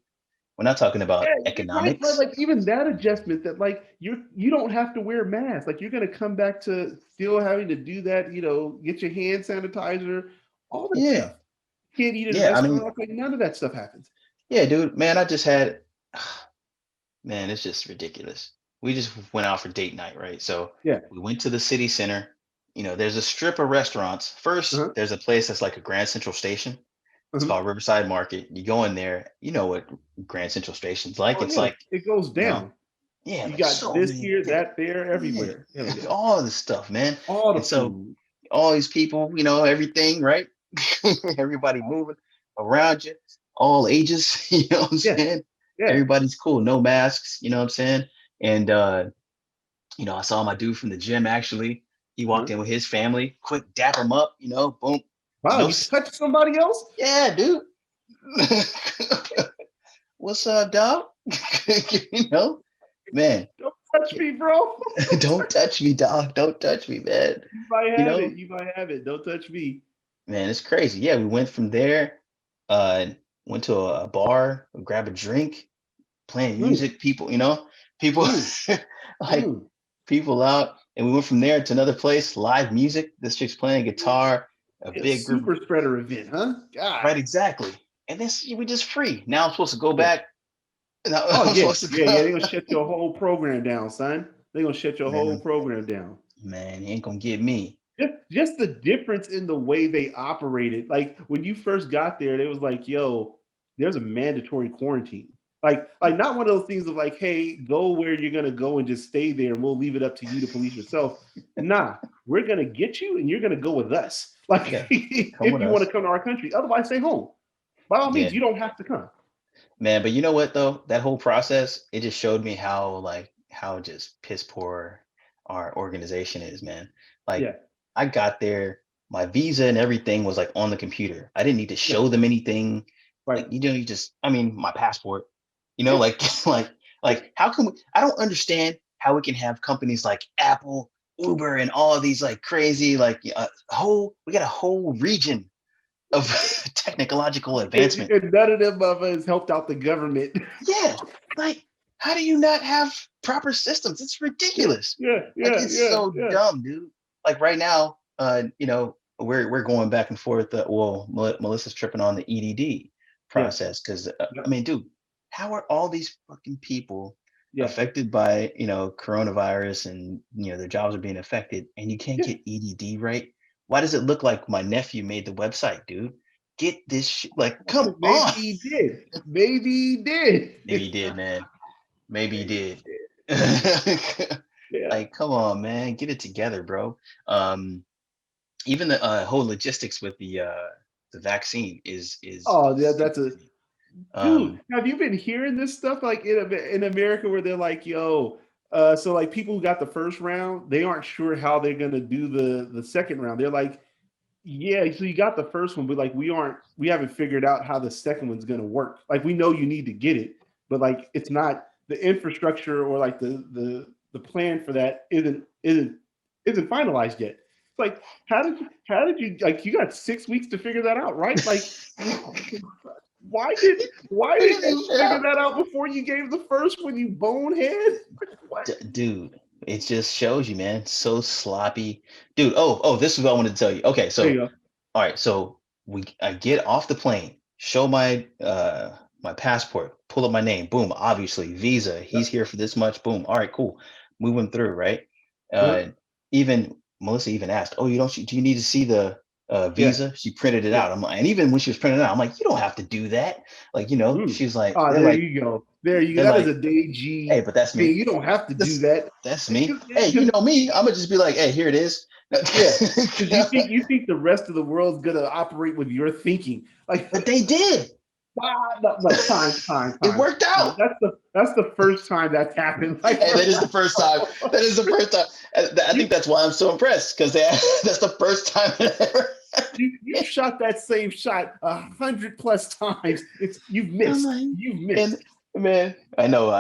We're not talking about Yeah, right, right. economics. Like, even that adjustment that, like, you don't have to wear masks. Like, you're gonna come back to still having to do that, get your hand sanitizer, all that Yeah. stuff. Can't eat at a Yeah, I mean, restaurant, like, none of that stuff happens. yeah, dude, man, I just had man, it's just ridiculous. We just went out for date night, right? So Yeah. we went to the city center. There's a strip of restaurants. First, Uh-huh. there's a place that's like a Grand Central Station. It's Uh-huh. called Riverside Market. You go in there, you know what Grand Central Station's like. Oh It's yeah, like, it goes you know, down. yeah, You like got so this many here, things. that there, Yeah, everywhere. Hell yeah. all the stuff, man. All the And so food. all these people, everything, right? Everybody moving around you, all ages, you know what I'm Yeah, saying? yeah. Everybody's cool, no masks, you know what I'm saying? And I saw my dude from the gym actually. He walked Uh-huh. in with his family, quick dap him up, boom. Wow, No, you touched somebody else? yeah, dude. What's up, dog? you know, man, Don't touch me, bro. don't touch me, dog. Don't touch me, man. You might You have it. know, You might have it. Don't touch me. man, it's crazy. Yeah, we went from there, uh, went to a bar, grab a drink, playing Mm, music, people, people mm, like mm. people out. And we went from there to another place, live music. This chick's playing guitar, a A big group, super spreader event, huh? God. right? Exactly. And this we just free. Now I'm supposed to go Yeah. back. Now Oh I'm yeah, supposed to yeah, yeah. go. They're gonna shut your whole program down, son. They're gonna shut your whole Man, program down. man, he ain't gonna get me. Just the difference in the way they operated. Like, when you first got there, they was like, "Yo, there's a mandatory quarantine." Like not one of those things of like, "Hey, go where you're gonna go and just stay there, and we'll leave it up to you to police yourself." Nah, we're gonna get you, and you're gonna go with us. Like, Yeah. if Come with you want us. to come to our country, otherwise stay home. By all means, Yeah, you don't have to come. man. But you know what though? That whole process, it just showed me how just piss poor our organization is, man. Like Yeah, I got there, my visa and everything was like on the computer. I didn't need to yeah, show them anything. right. Like you just, I mean, my passport. Yeah, Like like how can we? I don't understand how we can have companies like Apple, Uber, and all of these like crazy like we got a whole region of technological advancement. and none of them of us helped out the government. Yeah, like how do you not have proper systems? It's Yeah, ridiculous. yeah, Like yeah, it's yeah, so yeah, dumb, dude. Like right now, we're going back and forth. Melissa's tripping on the EDD yeah, process because yeah, I mean, dude, how are all these fucking people yeah, affected by coronavirus and their jobs are being affected and you can't yeah. get EDD right? Why does it look like my nephew made the website, dude? Get this shit. Like, come Maybe on. he did. Maybe he did. Maybe he did, man. Maybe he Maybe did. he did. Yeah. Like, come on, man, get it together, bro. Even the whole logistics with the vaccine is Oh, yeah, that's stupid a to me. dude. Um, Have you been hearing this stuff like in America where they're like, yo, so like people who got the first round, they aren't sure how they're gonna do the second round. They're like, yeah, so you got the first one, but like we haven't figured out how the second one's gonna work. Like we know you need to get it, but like it's not the infrastructure or like the plan for that isn't finalized yet. It's like how did you like you got 6 weeks to figure that out, right? Like why figure didn't that you shit figure out. that out before you gave the first one, you bonehead? What? Dude, it just shows you, man. So sloppy. Dude, this is what I wanted to tell you. Okay, There you so go. all right, so I get off the plane, show my passport, pull up my name, boom, obviously, visa, he's Yep. here for this much, boom. All right, cool. Moving through, right? Uh-huh. Uh even Melissa even asked, "Oh, do you need to see the Yeah. visa?" She printed it Yeah. out. I'm like, and even when she was printing it out, I'm like, "You don't have to do that." Like, Mm. she's like, Ah, there you go. There you go. they're That is a like, day "Hey, G but that's thing. me. You don't have to do This that. that's me. Hey, you Because know me, I'm gonna just be like, hey, here it is." yeah, because you think the rest of the world's gonna operate with your thinking. Like, But they did. no, time, time, It time. worked No, out. that's the first time that's happened. Like, Hey, that is the first time. That is the first time. I think you that's why I'm so impressed because that's the first time it ever. you shot that same shot 100+ times. You've I'm missed. like, You've and missed. man, I know.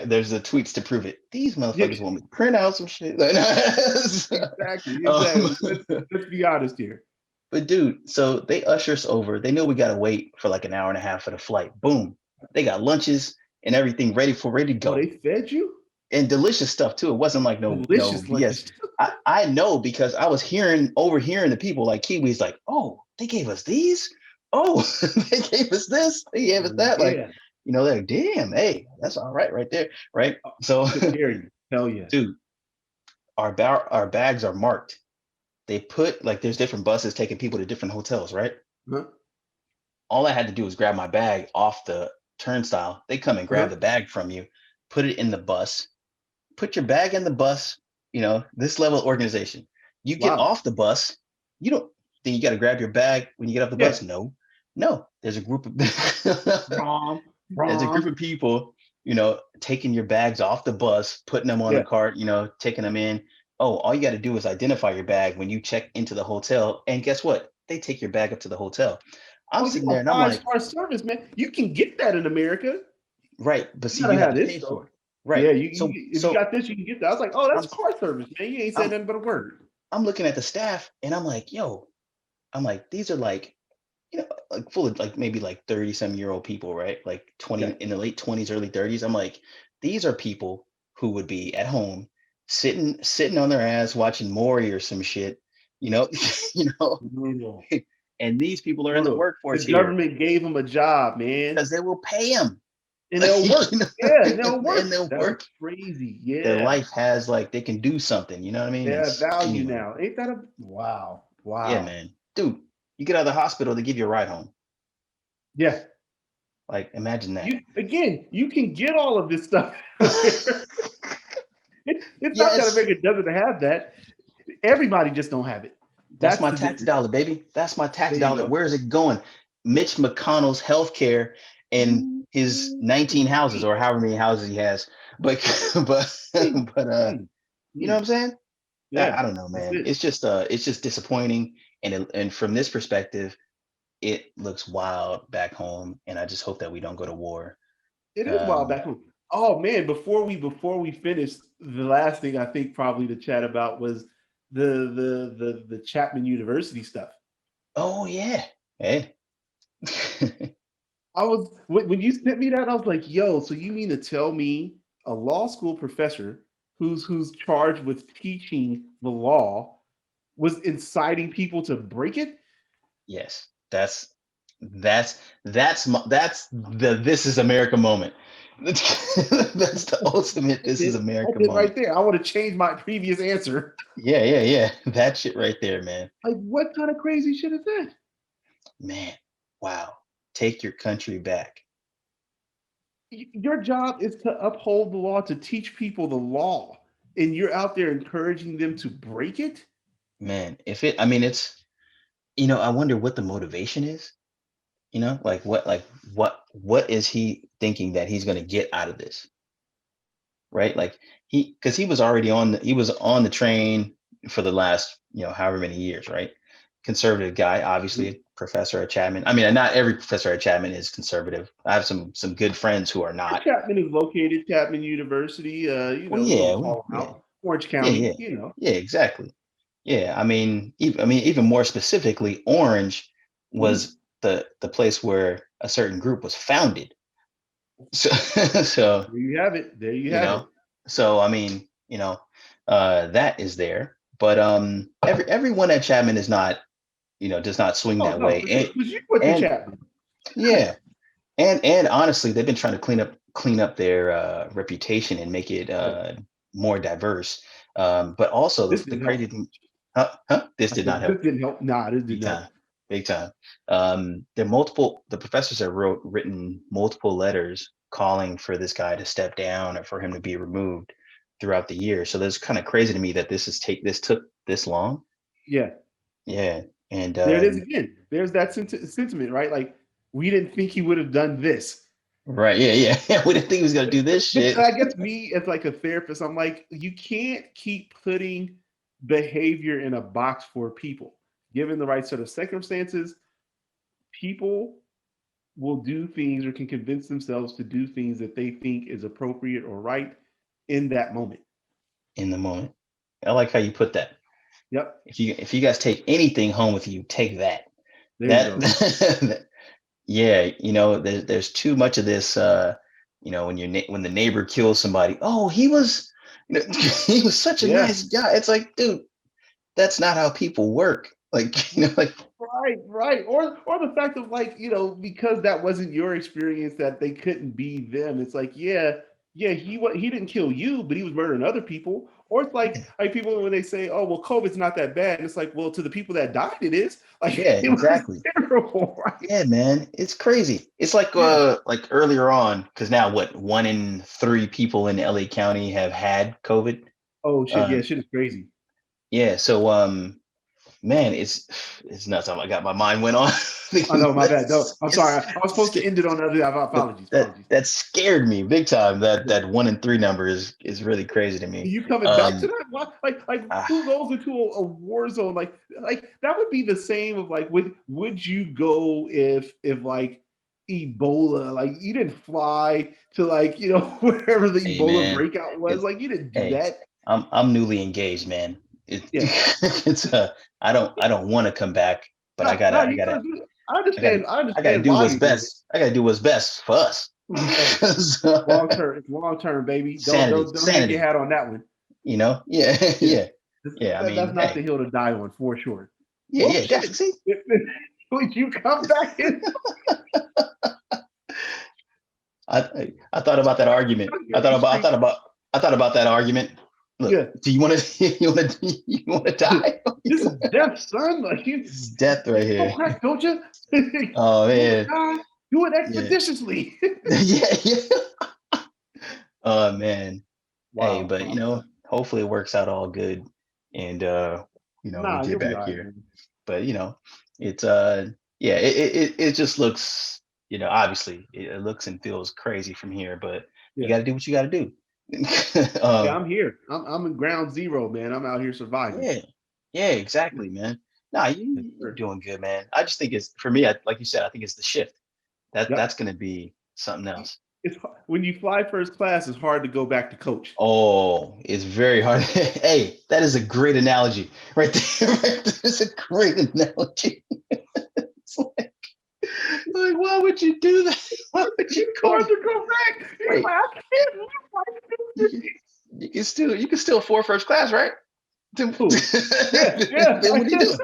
There's the tweets to prove it. These Yeah, motherfuckers want me to print out some shit. exactly, um, exactly. Let's be honest here. but dude, so they usher us over. They know we gotta wait for like an hour and a half for the flight. Boom, they got lunches and everything ready to Oh, go. they fed you And delicious stuff too. It wasn't like no delicious BS. lunch. I know because I was overhearing the people like Kiwis like, oh, they gave us these. Oh, they gave us this. They gave us that. Like, Yeah, they're like, damn, hey, that's all right there, right? So, took care of you. Hell yeah. dude, our bags are marked. They put like there's different buses taking people to different hotels, right? Huh? All I had to do was grab my bag off the turnstile. They come and grab Huh? the bag from you, put it in the bus, put your bag in the bus, this level of organization. You get Wow. off the bus, you don't then you got to grab your bag when you get off the Yeah. bus. No, there's a group of Wrong. there's a group Wrong. of people, taking your bags off the bus, putting them on the Yeah. cart, taking them in. Oh, all you got to do is identify your bag when you check into the hotel. And guess what? They take your bag up to the hotel. I'm Oh, you sitting there want and I'm like, 5-star service, man? You can get that in America. right, but You see, gotta you have have to this pay for though. it. Right. Yeah, So if you so got this, you can get that. I was like, oh, I'm that's car service, man. You ain't said I'm nothing but a word. I'm looking at the staff and I'm like, yo, I'm like, these are like, like full of like maybe like 30 some year old people, right? Like 20 Yeah. in the late 20s, early 30s. I'm like, these are people who would be at home sitting on their ass watching Maury or some shit, you know, you know, Brutal. and these people are in the Brutal. The workforce here government gave them a job, man. because they will pay them. And they'll work. Yeah, and they'll And work. they'll That's work. crazy. Their Yeah. life has like they can do something, you know what I mean? They have It's value anyway, now. Ain't that a wow. yeah, Wow. man. Dude, you get out of the hospital, they give you a ride home. Yeah. Like imagine that. You can get all of this stuff. It's not that Yes. America doesn't have that. Everybody just don't have it. That's my tax dollar, baby. That's my tax dollar. Where is it going? Mitch McConnell's healthcare and his 19 houses or however many houses he has. But you know what I'm saying? Yeah. I don't know, man. It's just disappointing. And from this perspective, it looks wild back home. And I just hope that we don't go to war. It is wild back home. Oh man, before we finish, the last thing I think probably to chat about was the Chapman University stuff. Oh yeah. Hey. I was when you sent me that, I was like, yo, so you mean to tell me a law school professor who's charged with teaching the law was inciting people to break it? Yes. That's the This Is America moment. That's the ultimate This Is America moment right there. I want to change my previous answer. Yeah. That shit right there, man. Like, what kind of crazy shit is that? Man, wow. Take your country back. Your job is to uphold the law, to teach people the law, and you're out there encouraging them to break it? Man, it's, I wonder what the motivation is. What is he thinking that he's going to get out of this? Right? Like because he was already on the train for the last, however many years, right? Conservative guy, obviously, professor at Chapman. I mean, not every professor at Chapman is conservative. I have some good friends who are not. Chapman is located Chapman University, Orange County, Yeah, exactly. Yeah, I mean, even more specifically, Orange was the place where a certain group was founded. So there you have it. There you have it. So I mean, that is there, but everyone at Chapman is not, does not swing that way. You went to Chapman. Yeah, and honestly, they've been trying to clean up their reputation and make it more diverse. But also the crazy thing. This did not help. This didn't help. Nah, this did not. Big time. The professors have written multiple letters calling for this guy to step down or for him to be removed throughout the year. So that's kind of crazy to me that this took this long. Yeah. Yeah. And there it is again. There's that sentiment, right? Like, we didn't think he would have done this. Right. Yeah. We didn't think he was going to do this shit. I guess me as like a therapist, I'm like, you can't keep putting behavior in a box for people. Given the right set of circumstances, people will do things or can convince themselves to do things that they think is appropriate or right in that moment. In the moment. I like how you put that. Yep. If you guys take anything home with you, take that. There you go. Yeah, there's too much of this. When the neighbor kills somebody, oh, he was such a nice guy. It's like, dude, that's not how people work. Like, right. Or the fact of because that wasn't your experience, that they couldn't be them. It's like, he didn't kill you, but he was murdering other people. Or it's like people when they say, oh, well, COVID's not that bad. And it's like, well, to the people that died, it is. Like, yeah, exactly. Terrible, right? Yeah, man, it's crazy. It's like earlier on, because now 1 in 3 people in LA County have had COVID. Oh shit! Shit is crazy. Yeah, so man, it's nuts. I got my mind went on. I know, my bad. No, I'm sorry. I was supposed to end it on other. Apologies. That scared me big time. That 1 in 3 number is really crazy to me. Are you coming back to that? What? Who goes into a war zone? Like that would be the same of would you go if like Ebola, like you didn't fly to wherever the Ebola breakout was, you didn't do that. I'm newly engaged, man. It's I don't want to come back, but I gotta understand. I gotta do what's best. I gotta do what's best for us. Long term, baby. Don't hang your hat on that one. Yeah. I mean, that's not the hill to die on, for sure. Yeah. See, would you come back in? I thought about that argument. I thought about that argument. Look, do you want to die? This is death, son. It's death right here. Don't you? Oh man, do it expeditiously. Yeah. Oh man. Wow. Hey, but hopefully it works out all good, and we get you'll be back all right, here. man. But it's yeah, it just looks, obviously it looks and feels crazy from here, but you Yeah. got to do what you got to do. Yeah, I'm here. I'm in ground zero, man. I'm out here surviving. Yeah, exactly, man. Nah, you're doing good, man. I just think it's, for me, like you said, I think it's the shift. Yep. That's going to be something else. It's when you fly first class, it's hard to go back to coach. Oh, it's very hard. Hey, that is a great analogy right there. Right there is a great analogy. It's like, why would you do that? Why would you It's hard to go back. Wait. I can't. You can still afford first class, right? Yeah. Then what do you do?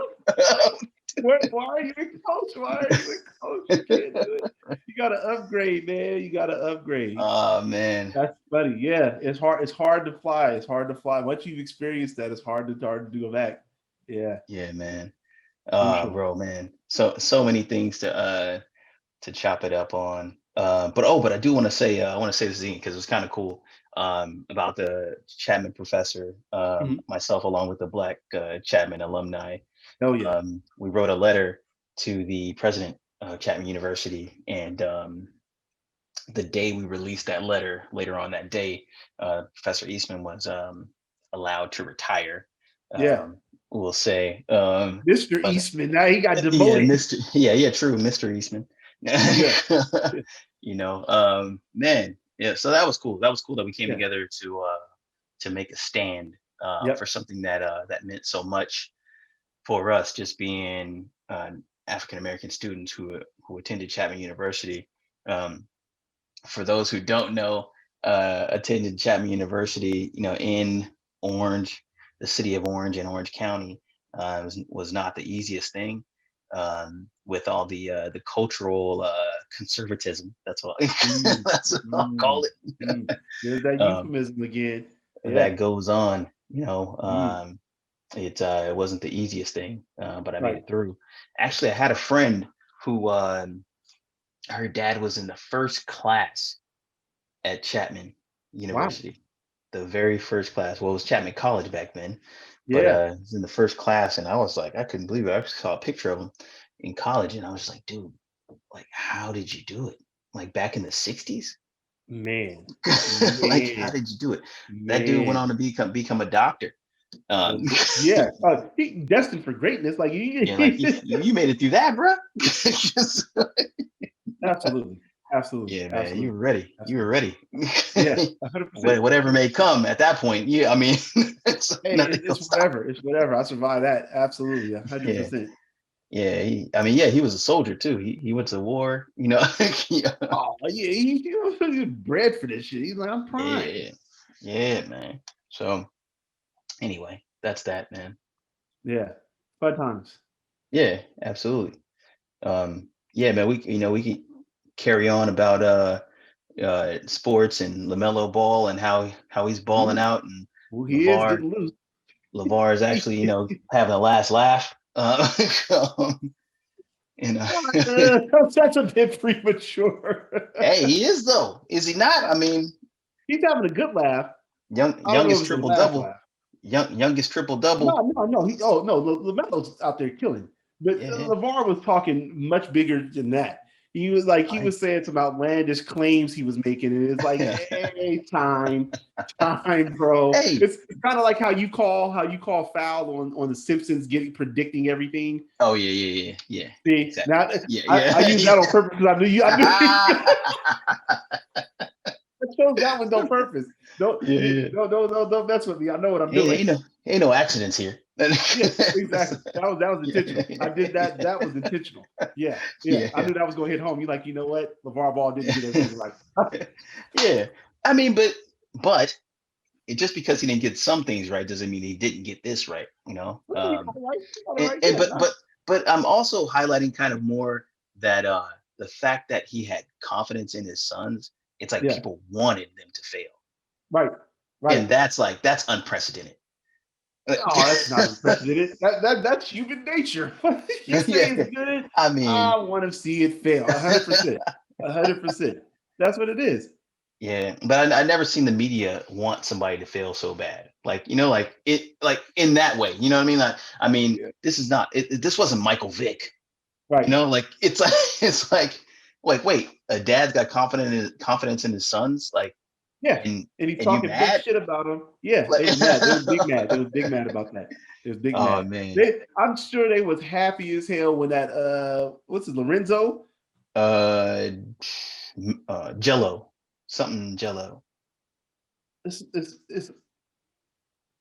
Why are you in coach? Why are you in coach? You can't do it. You gotta upgrade, man. You gotta upgrade. Oh man. That's funny. Yeah, it's hard. It's hard to fly. It's hard to fly. Once you've experienced that, it's hard to go back. Yeah. Yeah, man. Sure. Bro, man. So many things to chop it up on. But I do want to say this again because it was kind of cool. About the Chapman professor, myself along with the Black Chapman alumni. Oh yeah. We wrote a letter to the president of Chapman University, and the day we released that letter, later on that day, Professor Eastman was allowed to retire. We'll say Mr. Eastman. Now he got demoted. True, Mr. Eastman. Man, yeah. So that was cool. That was cool that we came together to make a stand for something that meant so much for us, just being African American students who attended Chapman University. For those who don't know, attended Chapman University, in Orange, the city of Orange and Orange County, was not the easiest thing. With all the cultural conservatism, that's what I'll call it. There's that euphemism again. That goes on. It wasn't the easiest thing, but I made it through. Actually, I had a friend who her dad was in the first class at Chapman University. Wow. The very first class. Well, it was Chapman College back then. But he was in the first class, and I was like, I couldn't believe it. I saw a picture of him in college, and I was like, dude, like, how did you do it? Like back in the 60s? Man. Like, how did you do it? That dude went on to become a doctor. He destined for greatness. Like you made it through that, bro. Absolutely. Yeah, man, absolutely. You were ready. Absolutely. You were ready. Yeah, 100%. Whatever may come at that point. Yeah, I mean, it's whatever. It's whatever. I survived that. Absolutely, 100%. Yeah, he was a soldier too. He went to war. Oh yeah, he was bred for this shit. He's like, I'm prime. Yeah, man. So anyway, that's that, man. Yeah, fun times. Yeah, absolutely. Yeah, man. We can carry on about sports and LaMelo Ball and how he's balling out, and he is getting loose. LeVar is actually having a last laugh. That's a bit premature. Hey, he is though. Is he not? I mean, he's having a good laugh. Youngest triple double. Youngest triple double. No. LaMelo's out there killing. But LeVar was talking much bigger than that. He was like, was saying some outlandish claims he was making. And it's like, hey, time, bro. Hey. It's kind of like how you call foul on The Simpsons, predicting everything. Oh yeah. See, exactly. now I use that on purpose because I knew you. I chose that one on purpose. Don't mess with me. I know what I'm doing. Ain't no accidents here. Exactly. That was intentional. I did that. That was intentional. Yeah. I knew that was going to hit home. You like, you know what? LeVar Ball didn't get everything right. Yeah. I mean, but just because he didn't get some things right doesn't mean he didn't get this right. But I'm also highlighting kind of more that the fact that he had confidence in his sons. It's like people wanted them to fail. Right. And that's unprecedented. Oh, that's not unprecedented. That's human nature. You say it's good. I mean, I want to see it fail. 100%. 100%. That's what it is. Yeah, but I never seen the media want somebody to fail so bad. like in that way, you know what I mean? Like, I mean, this is not this wasn't Michael Vick, right? You know, like it's like wait, a dad's got confidence in his sons, like, Yeah, and and he's you talking big mad? shit about him. Yeah, Like, they was mad. They was big mad. They was big mad about that. They was big oh mad. man, I'm sure they was happy as hell when that what's his Lorenzo? uh, Jello, something Jello It's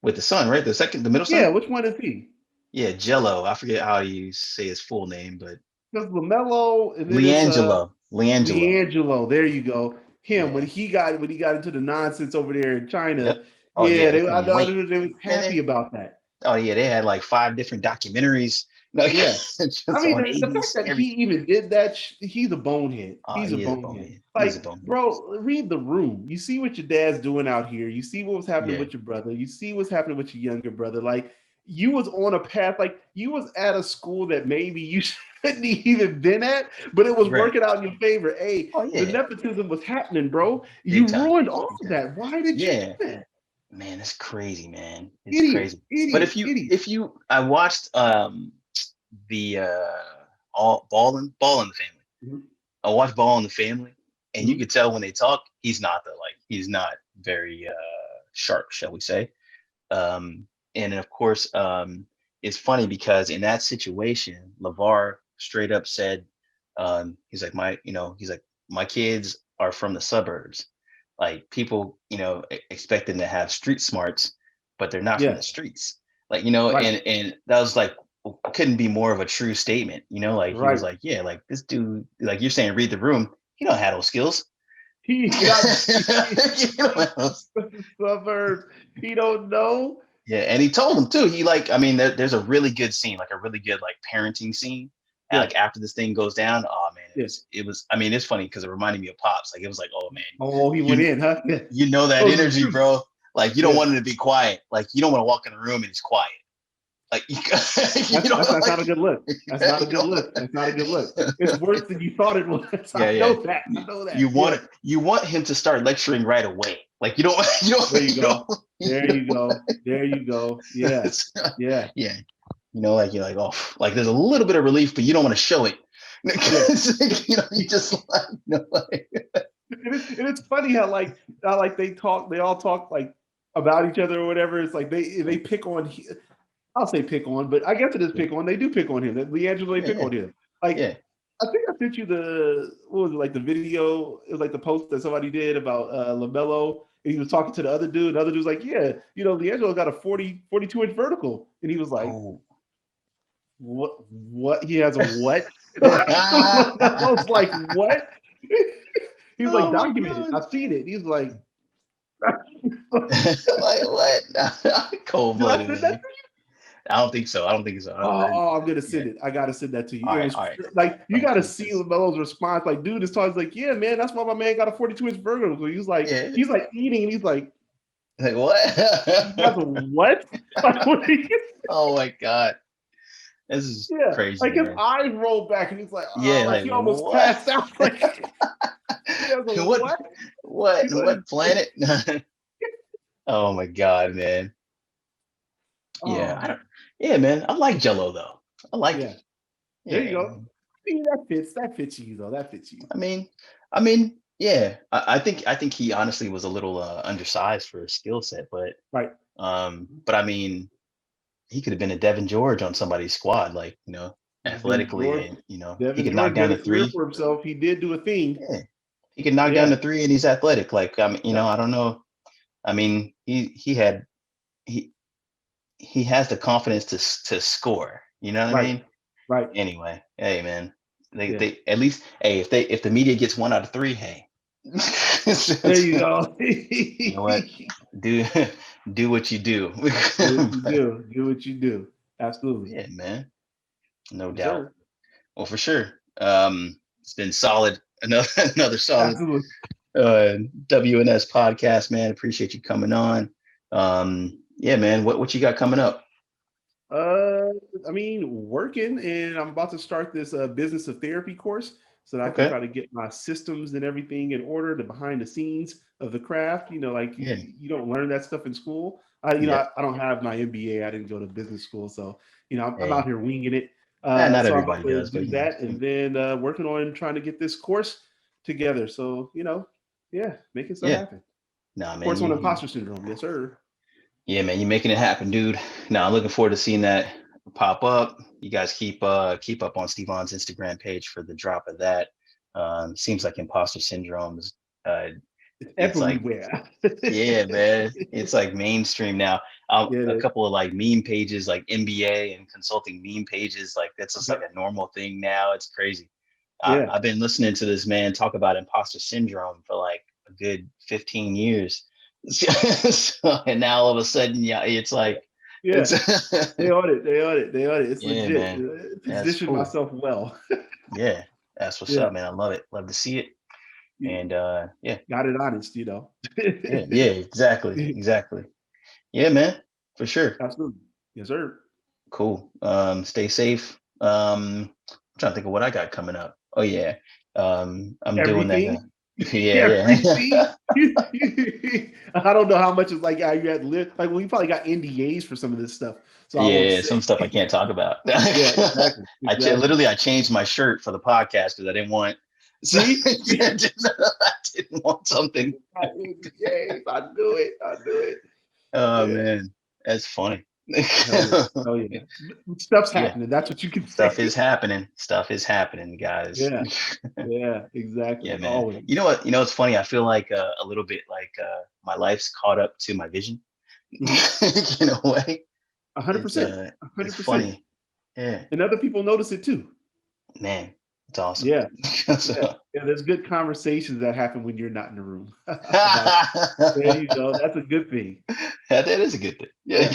with the son, right? The middle yeah. son. Which one is he? Yeah, Jello. I forget how you say his full name, but Because LaMelo, and then it's Leangelo. Leangelo. There you go. Him Yeah. when he got into the nonsense over there in China. Yep. Oh Yeah, yeah, they I couldn't know wait. they was Man, happy about that. oh yeah, they had like 5 different documentaries, like Yeah. I just mean, on the fact 80s, that he everything. even did that, he's a bonehead. He's a He is a bonehead. bonehead. He's a Like, bonehead. bro, read the room. You see what your dad's doing out here. You see what was happening Yeah. with your brother. You see what's happening with your younger brother. Like, you was on a path, like you was at a school that maybe you shouldn't even been at, but it was Right. working out in your favor. Hey, Oh the yeah. nepotism was happening, bro. Big You time. ruined all Big of time. that. Why did you do Yeah. that? Man, it's crazy, man. It's Idiot, crazy. But idiot, idiot. if you I watched the all Ball in the Family. Mhm, I watched Ball in the Family, and you mhm. could tell when they talk, he's not very sharp, shall we say. Um, and of course, it's funny because in that situation, LeVar straight up said, he's like, my kids are from the suburbs. Like people, expect them to have street smarts, but they're not from Yeah, the streets. Like, right, and that was like couldn't be more of a true statement. Like he was right. like, yeah, like this dude, like you're saying, read the room. He don't have those skills. He got You don't have those suburbs. He don't know. Yeah, and he told him too. There's a really good scene, like a really good like parenting scene. And, Yeah, like after this thing goes down, oh man, yeah. it was. I mean, it's funny because it reminded me of Pops. Like it was like, oh man, Oh, he went you in, huh? Yeah. you know that Those are the energy, truth. bro. Like you don't Yeah. want him to be quiet. Like you don't want to walk in the room and he's quiet. Like you don't That's like not a good look. That's not a you good don't, look. That's not a good look. It's worse than you thought it was. yeah, I yeah. know that. I You, know that. you Yeah. want you want him to start lecturing right away. Like you don't There you you don't go. There you go. There you go. Yeah. Yeah. yeah. Like you're like, oh, like there's a little bit of relief, but you don't want to show it. Yeah. You just like, like And it's funny how like they all talk like about each other or whatever. It's like they pick on. I'll say pick on, but I guess it is yeah, pick on. They do pick on him. That Leangelo, they yeah, pick yeah, on him. Like yeah. I think I sent you what was it, like the video? It was like the post that somebody did about LaMelo. And he was talking to the other dude. The other dude's like, yeah, Leangelo got a 42-inch vertical. And he was like, Oh. what? He has a what? I was like, what? He was like, Oh my documented. god. I've seen it. He's like, Like what? Cold did I blooded, send that man. to you? I don't think so. I don't think so. I'm gonna Yeah. send it. I gotta send that to you. All It right, was all right. like you gotta Okay, see LaMelo's response. Like, dude, this time like, yeah, man, that's why my man got a 42-inch burger. So yeah. he's like eating, and he's like, Like what? he has a what? Like, what are you? Oh my god. This is Yeah, crazy, like his man. eyes roll back, and he's like, Yeah, like like he almost what? passed out. Like he has a what what? what He's like, what planet? Oh my god, man. Yeah, I oh, don't. Yeah, man. I like Jello though. I like yeah. it. There you Yeah. go. I mean, that fits. That fits you though. That fits you. I mean, I mean, yeah. I think he honestly was a little undersized for his skill set, Right. but I mean, he could have been a Devin George on somebody's squad, like Devin athletically, George. and he Devin could knock George down made the a career three. for himself. He did do a thing. Yeah, he could knock down Yeah. the three, and he's athletic. Like I mean, Yep. I don't know. I mean, he he has the confidence to score. You know what I Right. mean? Right. Anyway, hey man, Yeah. they at least hey if the media gets 1 out of 3, hey, There you go. you know what? Do do what you do. Do what you But, do. Do what you do. Absolutely. yeah, man, no Yes, doubt. sir. Well, for sure. It's been solid. Another another solid Absolutely. uh, WNS podcast, man. Appreciate you coming on. Yeah, man. What you got coming up? Uh, I mean, working, and I'm about to start this business of therapy course so that I can Okay. try to get my systems and everything in order, the behind the scenes of the craft. Like Yeah. you don't learn that stuff in school. I don't have my MBA. I didn't go to business school, so I'm out here winging it. Not So I'm everybody about to does, do but that, and then working on trying to get this course together. So making stuff yeah. happen. Nah, man, Course on imposter syndrome, yes sir. yeah, man, you're making it happen, dude. Now I'm looking forward to seeing that pop up. You guys keep up on Stevon's Instagram page for the drop of that. Seems like imposter syndrome is it's like, Everywhere. yeah, man, it's like mainstream now. A couple of like meme pages, like MBA and consulting meme pages, like that's just like a normal thing now. It's crazy. I've been listening to this man talk about imposter syndrome for like a good 15 years. So, and now all of a sudden, it's like, they on it. It's yeah, legit. man, that's Position cool. myself well. Yeah, that's what's up, man. I love it. Love to see it. And got it honest, yeah, exactly. Yeah, man, for sure. Absolutely. Yes, sir. Cool. Stay safe. I'm trying to think of what I got coming up. Oh yeah. I'm doing that. Everything. Yeah. I don't know how much it's like you had to live. Like, well, you probably got NDAs for some of this stuff, so I won't Yeah, say. some stuff I can't talk about. Exactly. I changed my shirt for the podcast because I didn't want. See, I didn't want something. NDAs. I knew it. Oh man, that's funny. Oh yeah. Stuff's happening. That's what you can say. Stuff is happening, guys. Yeah, exactly. Yeah, man. Always. You know what? It's funny. I feel like a little bit like my life's caught up to my vision. In a way. 100%. It's funny. Yeah. And other people notice it too. Man, it's awesome. Yeah. There's good conversations that happen when you're not in the room. There you go. That's a good thing. That is a good thing. Yeah.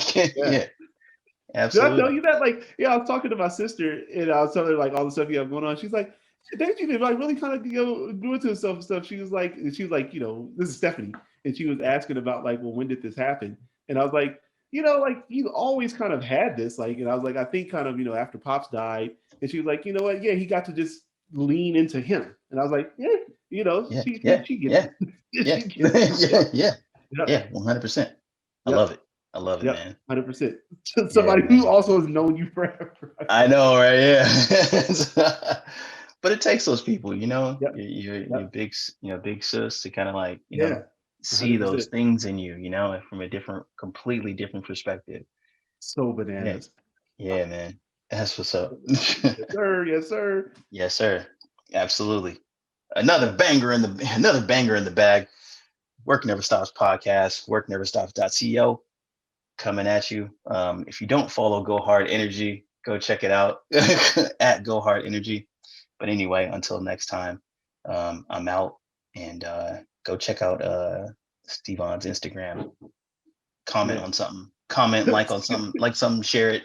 Absolutely. Did I tell you that? Like, I was talking to my sister and I was telling her like all the stuff you have going on. She's like, "Don't you like really kind of do it to yourself and stuff?" She was like, this is Stephanie, and she was asking about like, well, when did this happen? And I was like, like you always kind of had this, like, and I was like, I think kind of after Pops died, and she was like, you know what? Yeah, he got to just lean into him, and I was like, she gets it. Yeah, 100%. I love it. I love it, man. 100%. Somebody who also has known you forever. I know, right? Yeah. But it takes those people, your big sis to kind of like, see 100%. Those things in you, from a completely different perspective. So bananas. Yeah, man. That's what's up. Yes, sir. Yes, sir. Absolutely. Another banger in the bag. Work Never Stops podcast, workneverstops.co. coming at you. If you don't follow Go Hard Energy, go check it out at Go Hard Energy. But anyway, until next time, I'm out, and go check out Stevon's Instagram. Comment on something. Like on something, share it.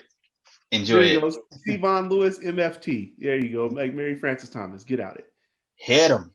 Enjoy it. Go. Stevon Lewis, MFT. There you go. Like Mary Frances Thomas. Get out it. Hit him.